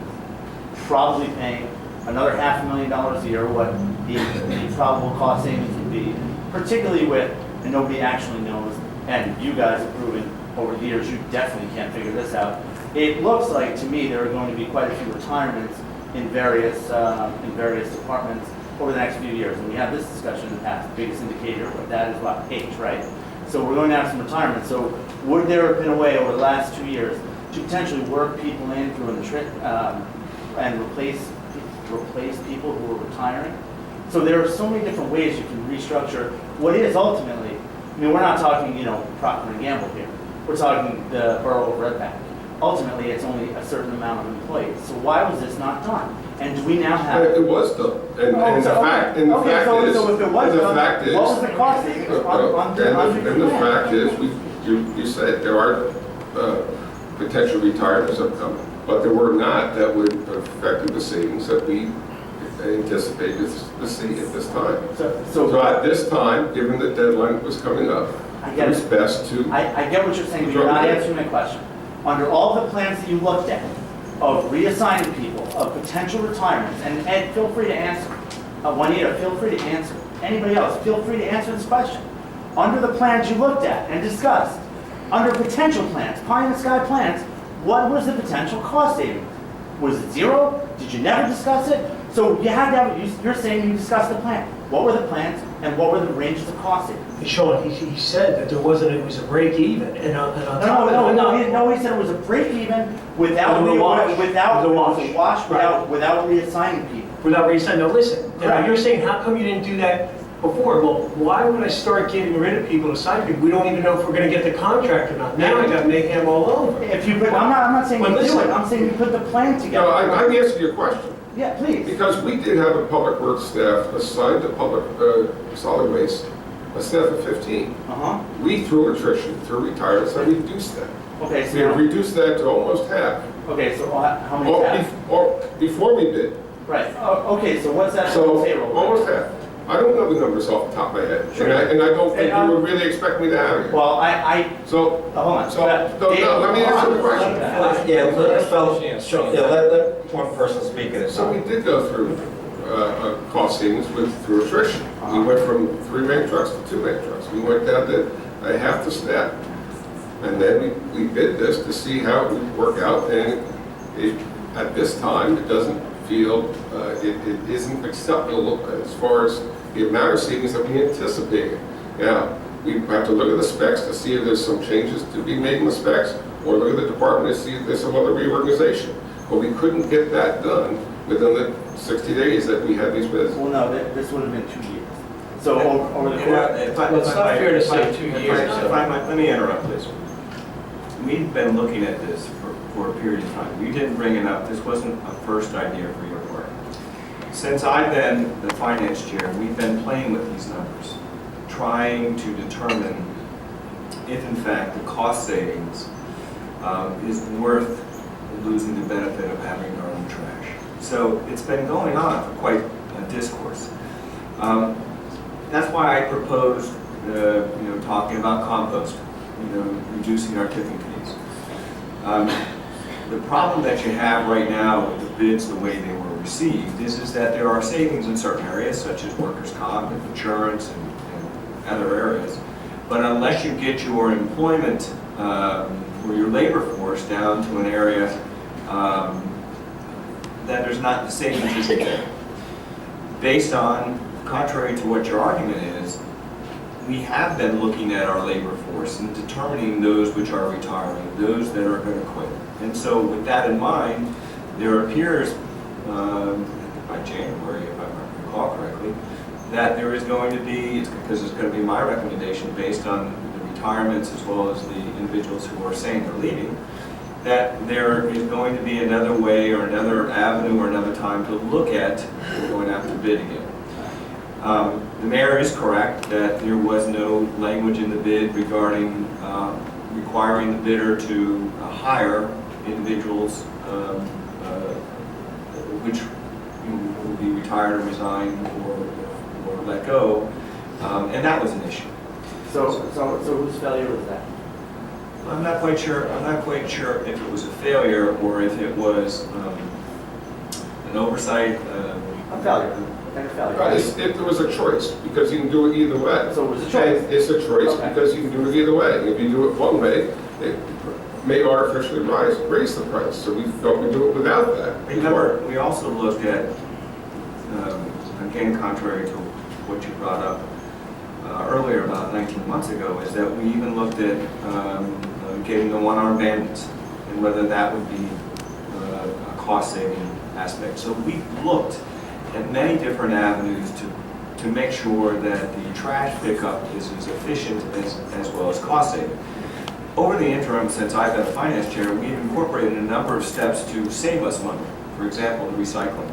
probably paying another $500,000 a year, what the probable cost savings would be, particularly with, and nobody actually knows, and you guys have proven over the years, you definitely can't figure this out. It looks like, to me, there are going to be quite a few retirements in various departments over the next few years. And we had this discussion in the past. The biggest indicator of that is what? Age, right? So we're going to have some retirement. So would there have been a way over the last 2 years to potentially work people in through and replace people who are retiring? So there are so many different ways you can restructure what is ultimately, I mean, we're not talking, Procter & Gamble here. We're talking the borough of Red Bank. Ultimately, it's only a certain amount of employees. So why was this not done? And do we now have... It was done. And the fact is... So if it was done, what was the cost savings And the fact is, you said there are potential retirements upcoming, but there were not that would have affected the savings that we anticipated to see at this time. So at this time, given the deadline that was coming up, it was best to... I get what you're saying, but you're not answering my question. Under all the plans that you looked at, of reassigning people, of potential retirements, and Ed, feel free to answer. Juanita, feel free to answer. Anybody else, feel free to answer this question. Under the plans you looked at and discussed, under potential plans, pie in the sky plans, what was the potential cost savings? Was it zero? Did you never discuss it? So you had to have, you're saying you discussed the plan. What were the plans and what were the ranges of cost savings? Sean, he said that it was a break even, and on top of that... No, he said it was a break even without reassigning people. Without reassigning, no, listen, Right. you're saying, how come you didn't do that before? Well, why would I start getting rid of people, assigning people? We don't even know if we're gonna get the contract or not. Now I got mayhem all over. If you put, I'm not saying you do it, I'm saying you put the plan together. No, I'm answering your question. Yeah, please. Because we did have a public works staff assigned to public solid waste, a staff of 15. We, through attrition, through retirements, have reduced that. Okay, so We have reduced that to almost half. Okay, so how many staff? Before we did. Right. Okay, so what's that So, payroll? almost half. I don't know the numbers off the top of my head. Sure. And I don't think you would really expect me to have it. Well, So, hold on. no, let me answer the question. Let one person speak at a So time. we did go through cost savings through attrition. We went from 3-man trucks to 2-man trucks. We went down to half the staff. And then we bid this to see how it would work out. And at this time, it doesn't feel, it isn't acceptable as far as the amount of savings that we anticipated. Now, we have to look at the specs to see if there's some changes to be made in the specs, or look at the department to see if there's some other reorganization. But we couldn't get that done within the 60 days that we had these bids. Well, no, this would have been 2 years. So over the course... It's not fair to say 2 years. Let me interrupt this. we've been looking at this for a period of time. We didn't bring it up, this wasn't a first idea for your work. Since I've been the finance chair, we've been playing with these numbers, trying to determine if in fact the cost savings is worth losing the benefit of having our own trash. So it's been going on for quite a discourse. That's why I proposed, talking about compost, reducing our tipping fees. The problem that you have right now with the bids, the way they were received, is that there are savings in certain areas, such as workers' comp and insurance and other areas. But unless you get your employment or your labor force down to an area that there's not the savings isn't there. Based on, contrary to what your argument is, we have been looking at our labor force and determining those which are retiring, those that are going to quit. And so with that in mind, there appears, by January, if I recall correctly, that there is going to be, because it's going to be my recommendation based on the retirements as well as the individuals who are saying they're leaving, that there is going to be another way or another avenue or another time to look at going out to bid again. The mayor is correct that there was no language in the bid regarding requiring the bidder to hire individuals which will be retired or resign or let go, and that was an issue. So whose failure was that? I'm not quite sure if it was a failure or if it was an oversight. A failure. Kind of failure. If there was a choice, because you can do it either way. So it was a choice. And it's a choice Okay. because you can do it either way. If you do it one way, it may artificially raise the price. So we thought we'd do it without that. Remember, we also looked at, again, contrary to what you brought up earlier about 19 months ago, is that we even looked at getting the one-armed bandits and whether that would be a cost-saving aspect. So we looked at many different avenues to make sure that the trash pickup is as efficient as well as cost-saving. Over the interim, since I've been a finance chair, we've incorporated a number of steps to save us money. For example, the recycling.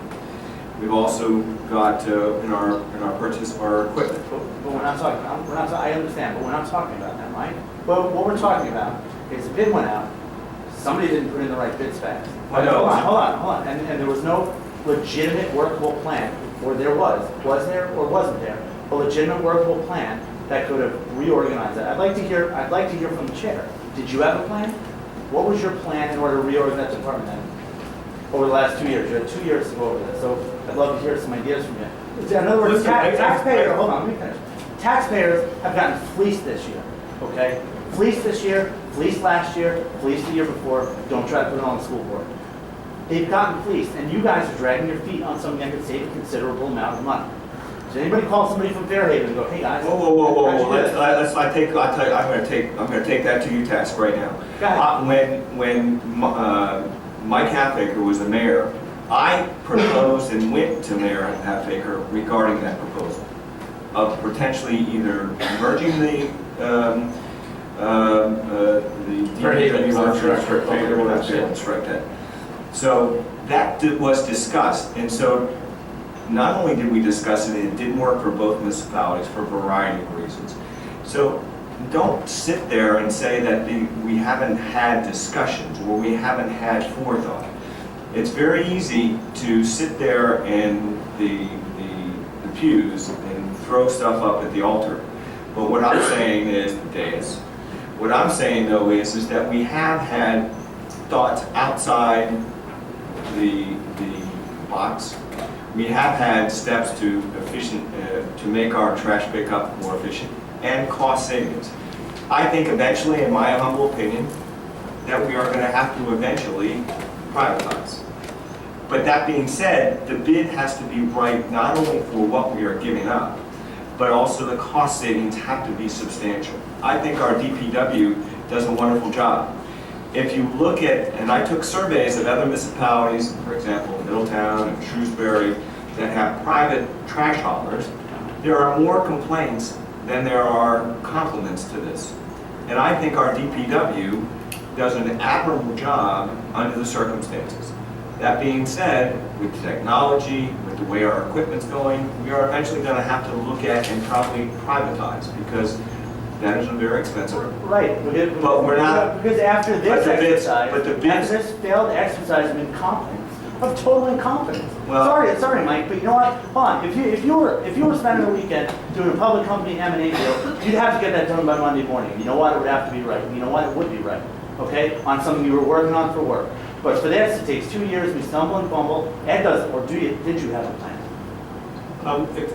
We've also got in our purchase of our equipment. But we're not talking. I understand, but we're not talking about that, Mike. But what we're talking about is the bid went out. Somebody didn't put in the right bid specs. I know. Hold on. And there was no legitimate workable plan, or there was there or wasn't there a legitimate workable plan that could have reorganized it? I'd like to hear from the chair. Did you have a plan? What was your plan in order to reorganize that department then? Over the last 2 years, you had 2 years to go over this, so I'd love to hear some ideas from you. In other words, Listen, taxpayers, hold on, let me finish. Taxpayers have gotten fleeced this year, okay? Fleeced this year, fleeced last year, fleeced the year before. Don't try to put it on the school board. They've gotten fleeced, and you guys are dragging your feet on something that could save a considerable amount of money. Does anybody call somebody from Fairhaven and go, hey guys? Whoa! how'd you do this?" I'm going to take that to your task right now. Go ahead. When Mike Halfaker was the mayor, I proposed and went to Mayor Halfaker regarding that proposal of potentially either merging the strike that. So that was discussed, and so not only did we discuss it, it didn't work for both municipalities for a variety of reasons. So don't sit there and say that we haven't had discussions or we haven't had forethought. It's very easy to sit there in the pews and throw stuff up at the altar. But what I'm saying is, what I'm saying though is that we have had thoughts outside the box. We have had steps to make our trash pickup more efficient and cost savings. I think eventually, in my humble opinion, that we are going to have to eventually privatize. But that being said, the bid has to be right not only for what we are giving up, but also the cost savings have to be substantial. I think our DPW does a wonderful job. If you look at, and I took surveys of other municipalities, for example, Middletown and Shrewsbury, that have private trash haulers, there are more complaints than there are compliments to this. And I think our DPW does an admirable job under the circumstances. That being said, with technology, with the way our equipment's going, we are eventually going to have to look at and probably privatize because that is a very expensive. Right, But we're not- because after this But the bids- exercise, but the bids- after this failed exercise of incompetence, of total incompetence. Well- Sorry, Mike, but you know what? Hold on, if you were spending a weekend doing a public company M&A deal, you'd have to get that done by Monday morning. You know what? It would have to be right. You know what? It would be right. Okay, on something you were working on for work. But for this, it takes 2 years. We stumble and fumble. Ed does, or did you have a plan?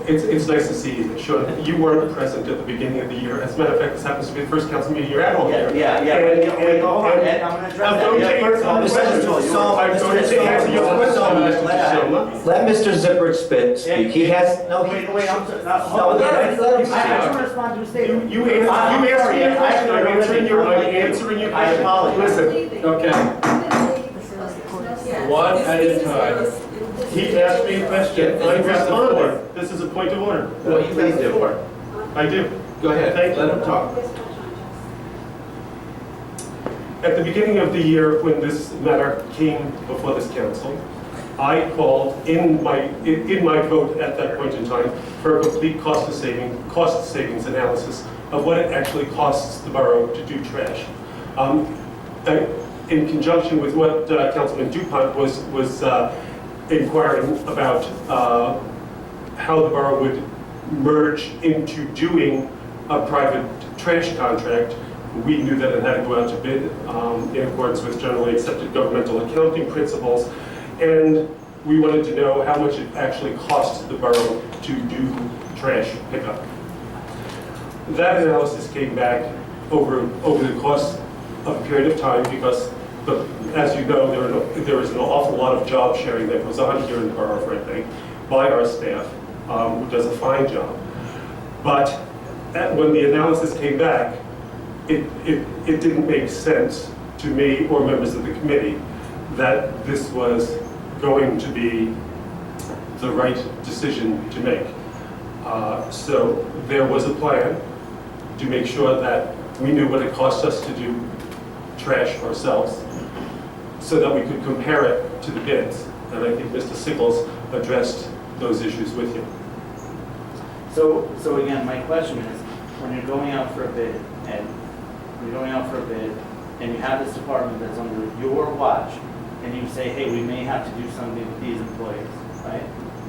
It's nice to see you, Sean. You weren't present at the beginning of the year. As a matter of fact, this happens to be the first council meeting you're at all year. Yeah. Wait, hold on, Ed, I'm going to address that. I'm going to Yeah, answer first your of all, question. I'm going to answer your question, Mr. Shoma. Let Mr. Zippert speak. He has, no, he... Wait, I'm sorry. No, No, hold on. let him I just speak. want to respond to a statement. You answered I'm your sorry, question. I I'm answering your question. I apologize. Listen, okay. One at a time. He asked me a question. I responded. This is a point of order. Well, you please do. I do. Go ahead, Thank you. let him talk. At the beginning of the year, when this matter came before this council, I called in my vote at that point in time for a complete cost savings analysis of what it actually costs the borough to do trash. In conjunction with what Councilman DuPont was inquiring about how the borough would merge into doing a private trash contract, we knew that it had to go out to bid in accordance with generally accepted governmental accounting principles, and we wanted to know how much it actually costs the borough to do trash pickup. That analysis came back over the course of a period of time because, as you know, there is an awful lot of job sharing that goes on here in the borough, frankly, by our staff, who does a fine job. But when the analysis came back, it didn't make sense to me or members of the committee that this was going to be the right decision to make. So there was a plan to make sure that we knew what it cost us to do trash ourselves so that we could compare it to the bids. And I think Mr. Sickles addressed those issues with you. So again, my question is, when you're going out for a bid, and you have this department that's under your watch, and you say, hey, we may have to do something with these employees, right?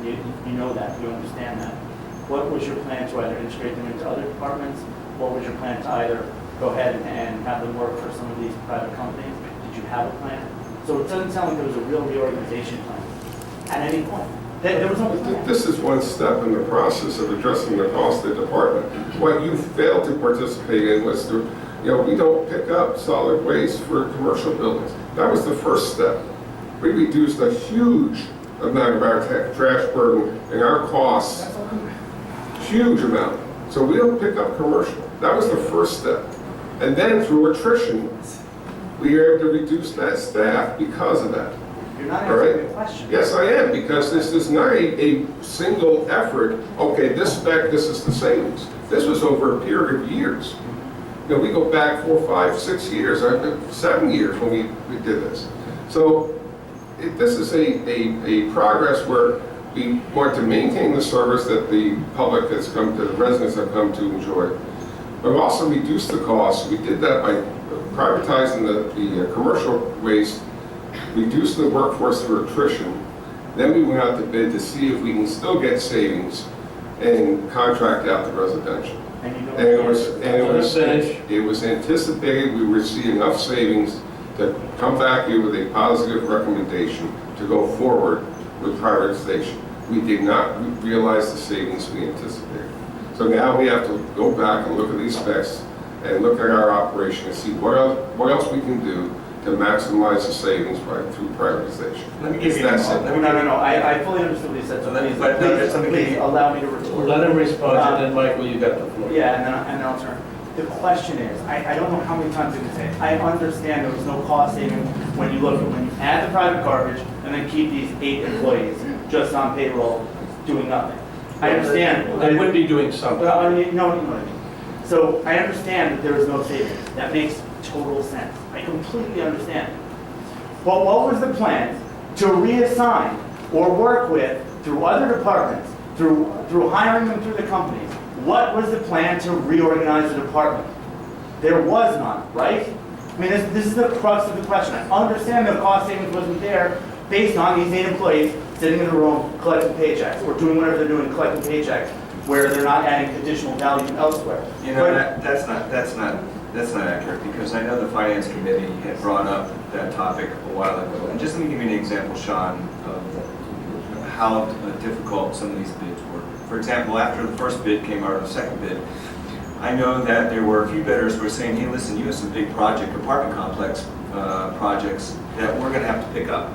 You know that, you understand that. What was your plan to either integrate them into other departments? What was your plan to either go ahead and have them work for some of these private companies? Did you have a plan? So it doesn't sound like there was a real reorganization plan at any point. There was no plan. This is one step in the process of addressing the cost of the department. What you failed to participate in was we don't pick up solid waste for commercial buildings. That was the first step. We reduced a huge amount of our trash burden and our costs, huge amount. So we don't pick up commercial. That was the first step. And then through attrition, we were able to reduce that staff because of that. You're not All answering right? the question. Yes, I am, because this is not a single effort, okay, this spec, this is the savings. This was over a period of years. We go back 4, 5, 6 years, 7 years when we did this. So this is a progress where we want to maintain the service that the public has come to, the residents have come to enjoy. But also reduce the costs. We did that by privatizing the commercial waste, reduce the workforce through attrition. Then we went out to bid to see if we can still get savings and contract out the residential. And it was anticipated we would see enough savings to come back here with a positive recommendation to go forward with privatization. We did not realize the savings we anticipated. So now we have to go back and look at these specs and look at our operation and see what else we can do to maximize the savings through privatization. Let me give you that that. simple. No. I fully understood what you said, so please allow me to retort. Let him respond, and then Michael, you got the floor. Yeah, and then I'll turn. The question is, I don't know how many times I can say it. I understand there was no cost saving when you add the private garbage and then keep these 8 employees just on payroll doing nothing. I understand. They would be doing something. Well, you know what I mean. So I understand that there is no savings. That makes total sense. I completely understand. But what was the plan to reassign or work with through other departments, through hiring them through the companies? What was the plan to reorganize the department? There was none, right? I mean, this is the crux of the question. I understand the cost savings wasn't there based on these 8 employees sitting in a room collecting paychecks or doing whatever they're doing, collecting paychecks, where they're not adding additional value elsewhere. You know, that's not accurate, because I know the Finance Committee had brought up that topic a while ago. And just let me give you an example, Sean, of how difficult some of these bids were. For example, after the first bid came out, or the second bid, I know that there were a few bidders who were saying, hey, listen, you have some big apartment complex projects that we're going to have to pick up.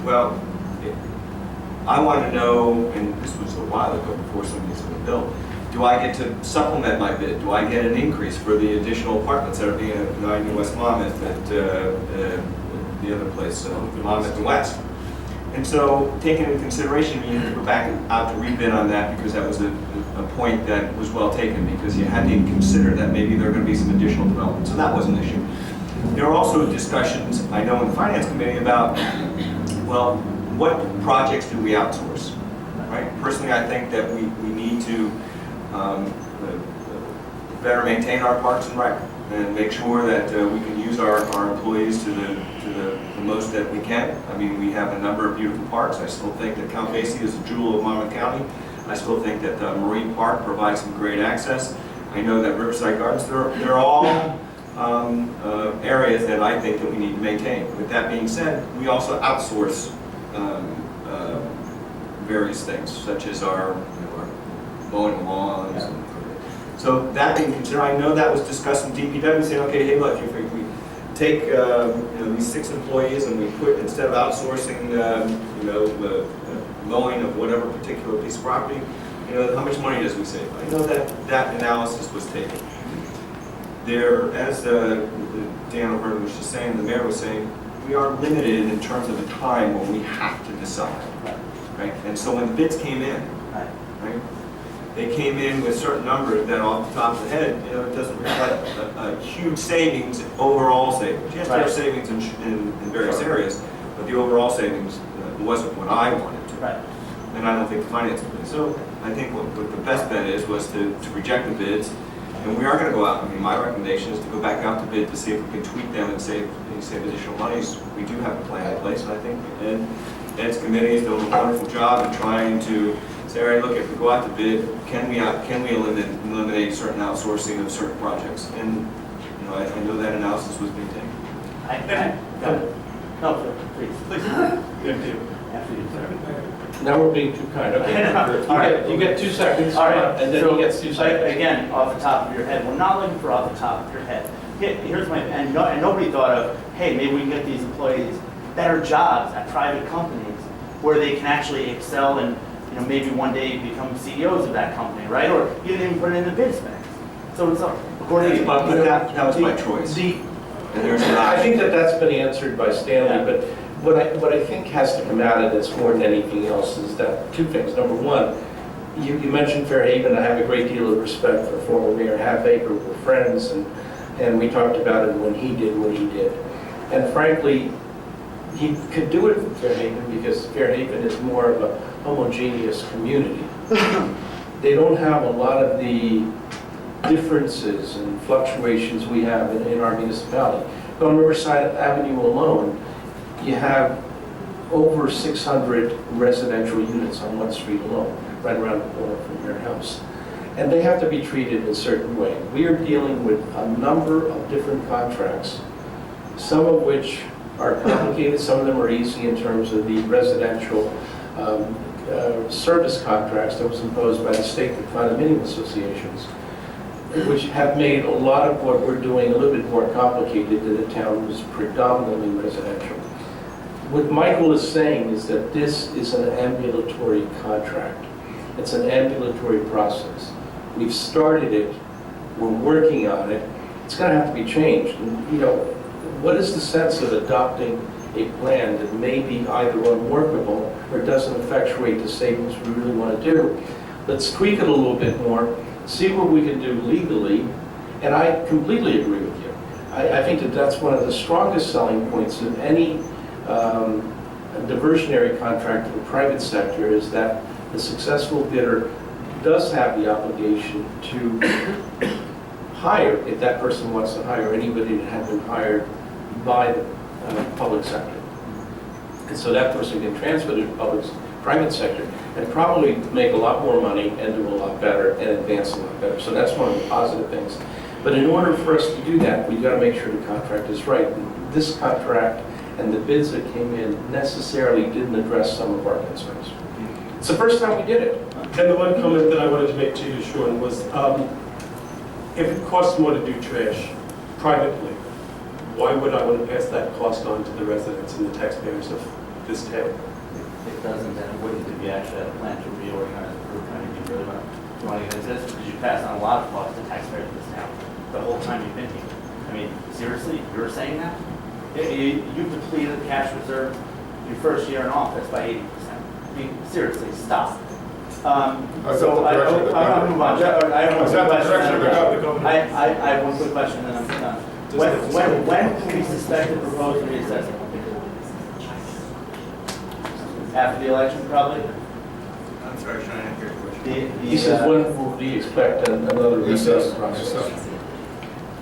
Well, I want to know, and this was a while ago before some of these were built, do I get to supplement my bid? Do I get an increase for the additional apartments that are being at 90 West Monmouth, at the other place, Monmouth and West? And so, taking into consideration, you have to go back out to rebid on that, because that was a point that was well taken, because you had to consider that maybe there are going to be some additional development. So that was an issue. There were also discussions, I know, in the Finance Committee about, well, what projects do we outsource, right? Personally, I think that we need to better maintain our parks and rec, and make sure that we can use our employees to the most that we can. I mean, we have a number of beautiful parks. I still think that Count Basie is a jewel of Monmouth County. I still think that Marine Park provides some great access. I know that Riverside Gardens, they're all areas that I think that we need to maintain. With that being said, we also outsource various things, such as our mowing lawns. Yeah. So that being considered, I know that was discussed in DPW, saying, okay, hey, look, if we take these 6 employees and we put, instead of outsourcing the mowing of whatever particular piece of property, how much money does we save? I know that analysis was taken. There, as Dan O'Byrne was just saying, the mayor was saying, we are limited in terms of the time when we have to decide, right? And so when the bids came in, right, they came in with certain numbers that off the top of the head, it doesn't reflect a huge savings, overall savings. Yes, there are savings in various areas, but the overall savings wasn't what I wanted to. Right. And I don't think the finance committee. So I think what the best bet was to reject the bids. And we are going to go out. I mean, my recommendation is to go back out to bid to see if we can tweak them and save additional monies. We do have a plan in place, and I think Ed's committee is doing a wonderful job in trying to say, all right, look, if we go out to bid, can we eliminate certain outsourcing of certain projects? And I know that analysis was being taken. No, please. After you, sir. Now we're being too kind. Okay. All right. You get 2 seconds. All right. And then So, he gets 2 seconds. Again, off the top of your head, we're not looking for off the top of your head. Here's my, and nobody thought of, hey, maybe we can get these employees better jobs at private companies where they can actually excel and maybe one day become CEOs of that company, right? Or you didn't even put it in the bid specs. So it's according to But that was my choice. I think that's been answered by Stanley, but what I think has to come out of this more than anything else is that 2 things. Number one, you mentioned Fairhaven. I have a great deal of respect for former Mayor Halfacre. We're friends, and we talked about it when he did what he did. And frankly, he could do it for Fairhaven because Fairhaven is more of a homogeneous community. They don't have a lot of the differences and fluctuations we have in our municipality. But on Riverside Avenue alone, you have over 600 residential units on one street alone, right around the corner from your house. And they have to be treated in a certain way. We are dealing with a number of different contracts, some of which are complicated, some of them are easy in terms of the residential service contracts that was imposed by the state condominium associations, which have made a lot of what we're doing a little bit more complicated than the town was predominantly residential. What Michael is saying is that this is an ambulatory contract. It's an ambulatory process. We've started it, we're working on it, it's going to have to be changed. And, what is the sense of adopting a plan that may be either unworkable or doesn't effectuate the savings we really want to do? Let's tweak it a little bit more, see what we can do legally, and I completely agree with you. I think that that's one of the strongest selling points of any diversionary contract in the private sector, is that the successful bidder does have the obligation to hire, if that person wants to hire anybody that had been hired by the public sector. And so that person can transfer to the private sector and probably make a lot more money and do a lot better and advance a lot better. So that's one of the positive things. But in order for us to do that, we've got to make sure the contract is right. This contract and the bids that came in necessarily didn't address some of our concerns. It's the first time we did it. And the one comment that I wanted to make to you, Sean, was if it costs more to do trash privately, why would I want to pass that cost on to the residents and the taxpayers of this town? It doesn't, then it wouldn't if you actually had a plan to reorganize the group. I mean, you really want to get into this, because you pass on a lot of costs to taxpayers of this town the whole time you've been here. I mean, seriously, you're saying that? You depleted the cash reserve your first year in office by 80%. I mean, seriously, stop. So I don't move on. I have one quick question, and then I'm done. When can we suspect the proposed reassessment? After the election, probably? I'm sorry, Sean, I didn't hear your question. He says, when do you expect another reassessment process?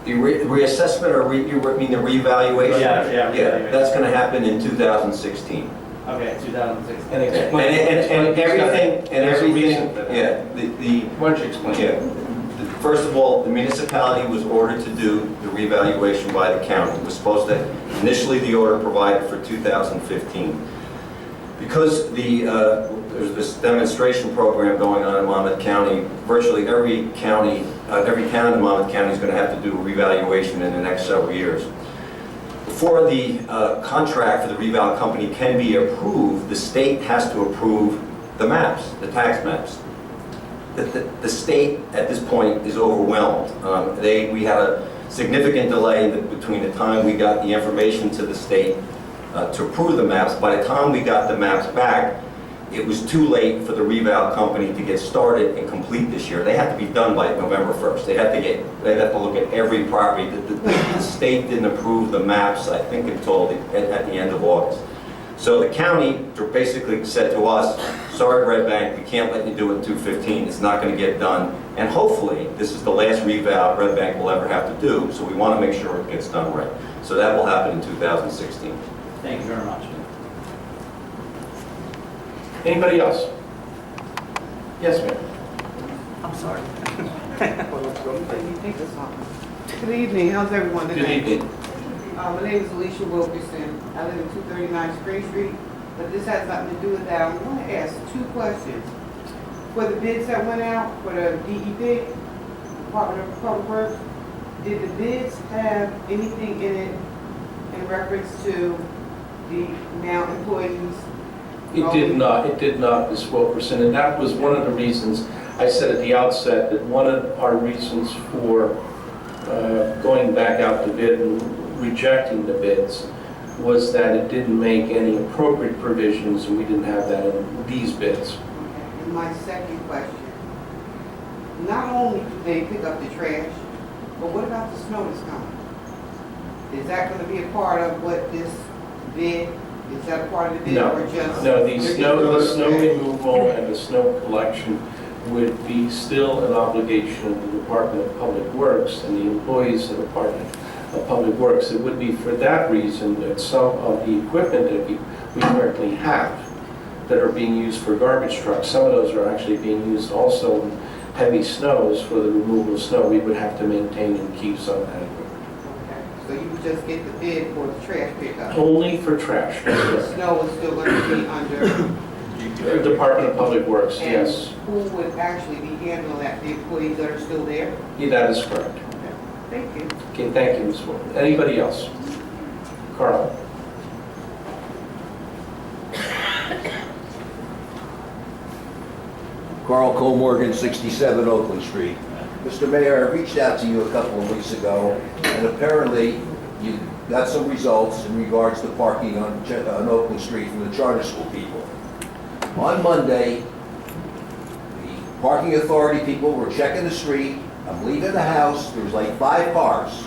The reassessment, or you mean the reevaluation? Yeah, That's going to happen in 2016. Okay, 2016. And explain. And everything, yeah, Why don't you explain? Yeah. First of all, the municipality was ordered to do the revaluation by the county. It was supposed to, initially the order provided for 2015. Because there's this demonstration program going on in Monmouth County, virtually every town in Monmouth County is going to have to do a revaluation in the next several years. Before the contract for the reval company can be approved, the state has to approve the maps, the tax maps. The state at this point is overwhelmed. We had a significant delay between the time we got the information to the state to approve the maps. By the time we got the maps back, it was too late for the reval company to get started and complete this year. They had to be done by November 1st. They had to look at every property. The state didn't approve the maps, I think, until at the end of August. So the county basically said to us, sorry, Red Bank, we can't let you do it in 2015. It's not going to get done. And hopefully, this is the last reval Red Bank will ever have to do, so we want to make sure it gets done right. So that will happen in 2016. Thank you very much. Anybody else? Yes, ma'am. I'm sorry. Good evening, how's everyone today? Good evening. My name is Alicia Wilkerson. I live in 239 Spring Street, but this has nothing to do with that. I want to ask two questions. For the bids that went out for the DEP, Department of Public Works, did the bids have anything in it in reference to the now employees? It did not, Ms. Wilkerson, and that was one of the reasons I said at the outset that one of our reasons for going back out to bid and rejecting the bids was that it didn't make any appropriate provisions, and we didn't have that in these bids. Okay. And my second question, not only do they pick up the trash, but what about the snow that's coming? Is that going to be a part of what this bid? Is that a part of the bid or just? No, the snow removal and the snow collection would be still an obligation of the Department of Public Works and the employees of the Department of Public Works. It would be for that reason that some of the equipment that we currently have that are being used for garbage trucks, some of those are actually being used also in heavy snows for the removal of snow. We would have to maintain and keep some of that equipment. So you would just get the bid for the trash pickup? Only for trash. The snow is still going to be under? The Department of Public Works, yes. And who would actually be handling that? The employees that are still there? Yeah, that is correct. Okay. Thank you. Okay, thank you, Ms. Wilson. Anybody else? Carl? Carl Cole Morgan, 67 Oakland Street. Mr. Mayor, I reached out to you a couple of weeks ago, and apparently you got some results in regards to parking on Oakland Street from the charter school people. On Monday, the parking authority people were checking the street. I'm leaving the house, there was like 5 cars.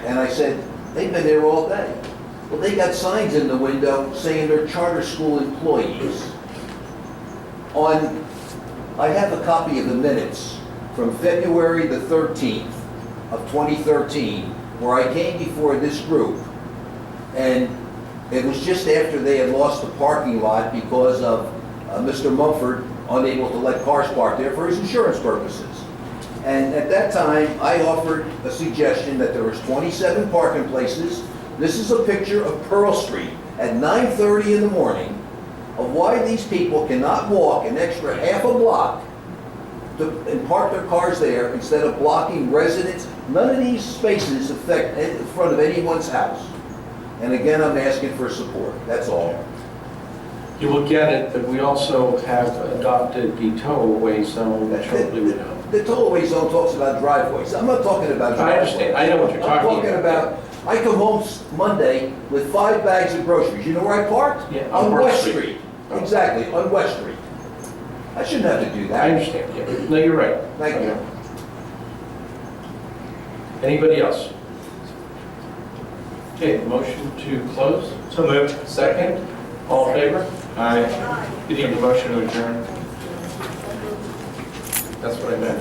And I said, they've been there all day. Well, they got signs in the window saying they're charter school employees. I have a copy of the minutes from February the 13th of 2013, where I came before this group, and it was just after they had lost the parking lot because of Mr. Mumford unable to let cars park there for his insurance purposes. And at that time, I offered a suggestion that there was 27 parking places. This is a picture of Pearl Street at 9:30 in the morning of why these people cannot walk an extra half a block and park their cars there instead of blocking residents. None of these spaces affect in front of anyone's house. And again, I'm asking for support, that's all. You will get it, but we also have adopted the tow-away zone, which hopefully we know. The toll-away zone talks about driveways. I'm not talking about driveways. I understand. I know what you're talking I'm talking about, I come home Monday with 5 bags of groceries. You know where I parked? Yeah, On on West West Street. Exactly, on West Street. I shouldn't have to do that. I understand, yeah. No, you're right. Thank you. Anybody else? Okay, motion to close? So moved. Second? All in favor? Aye. You need a motion to adjourn? That's what I meant.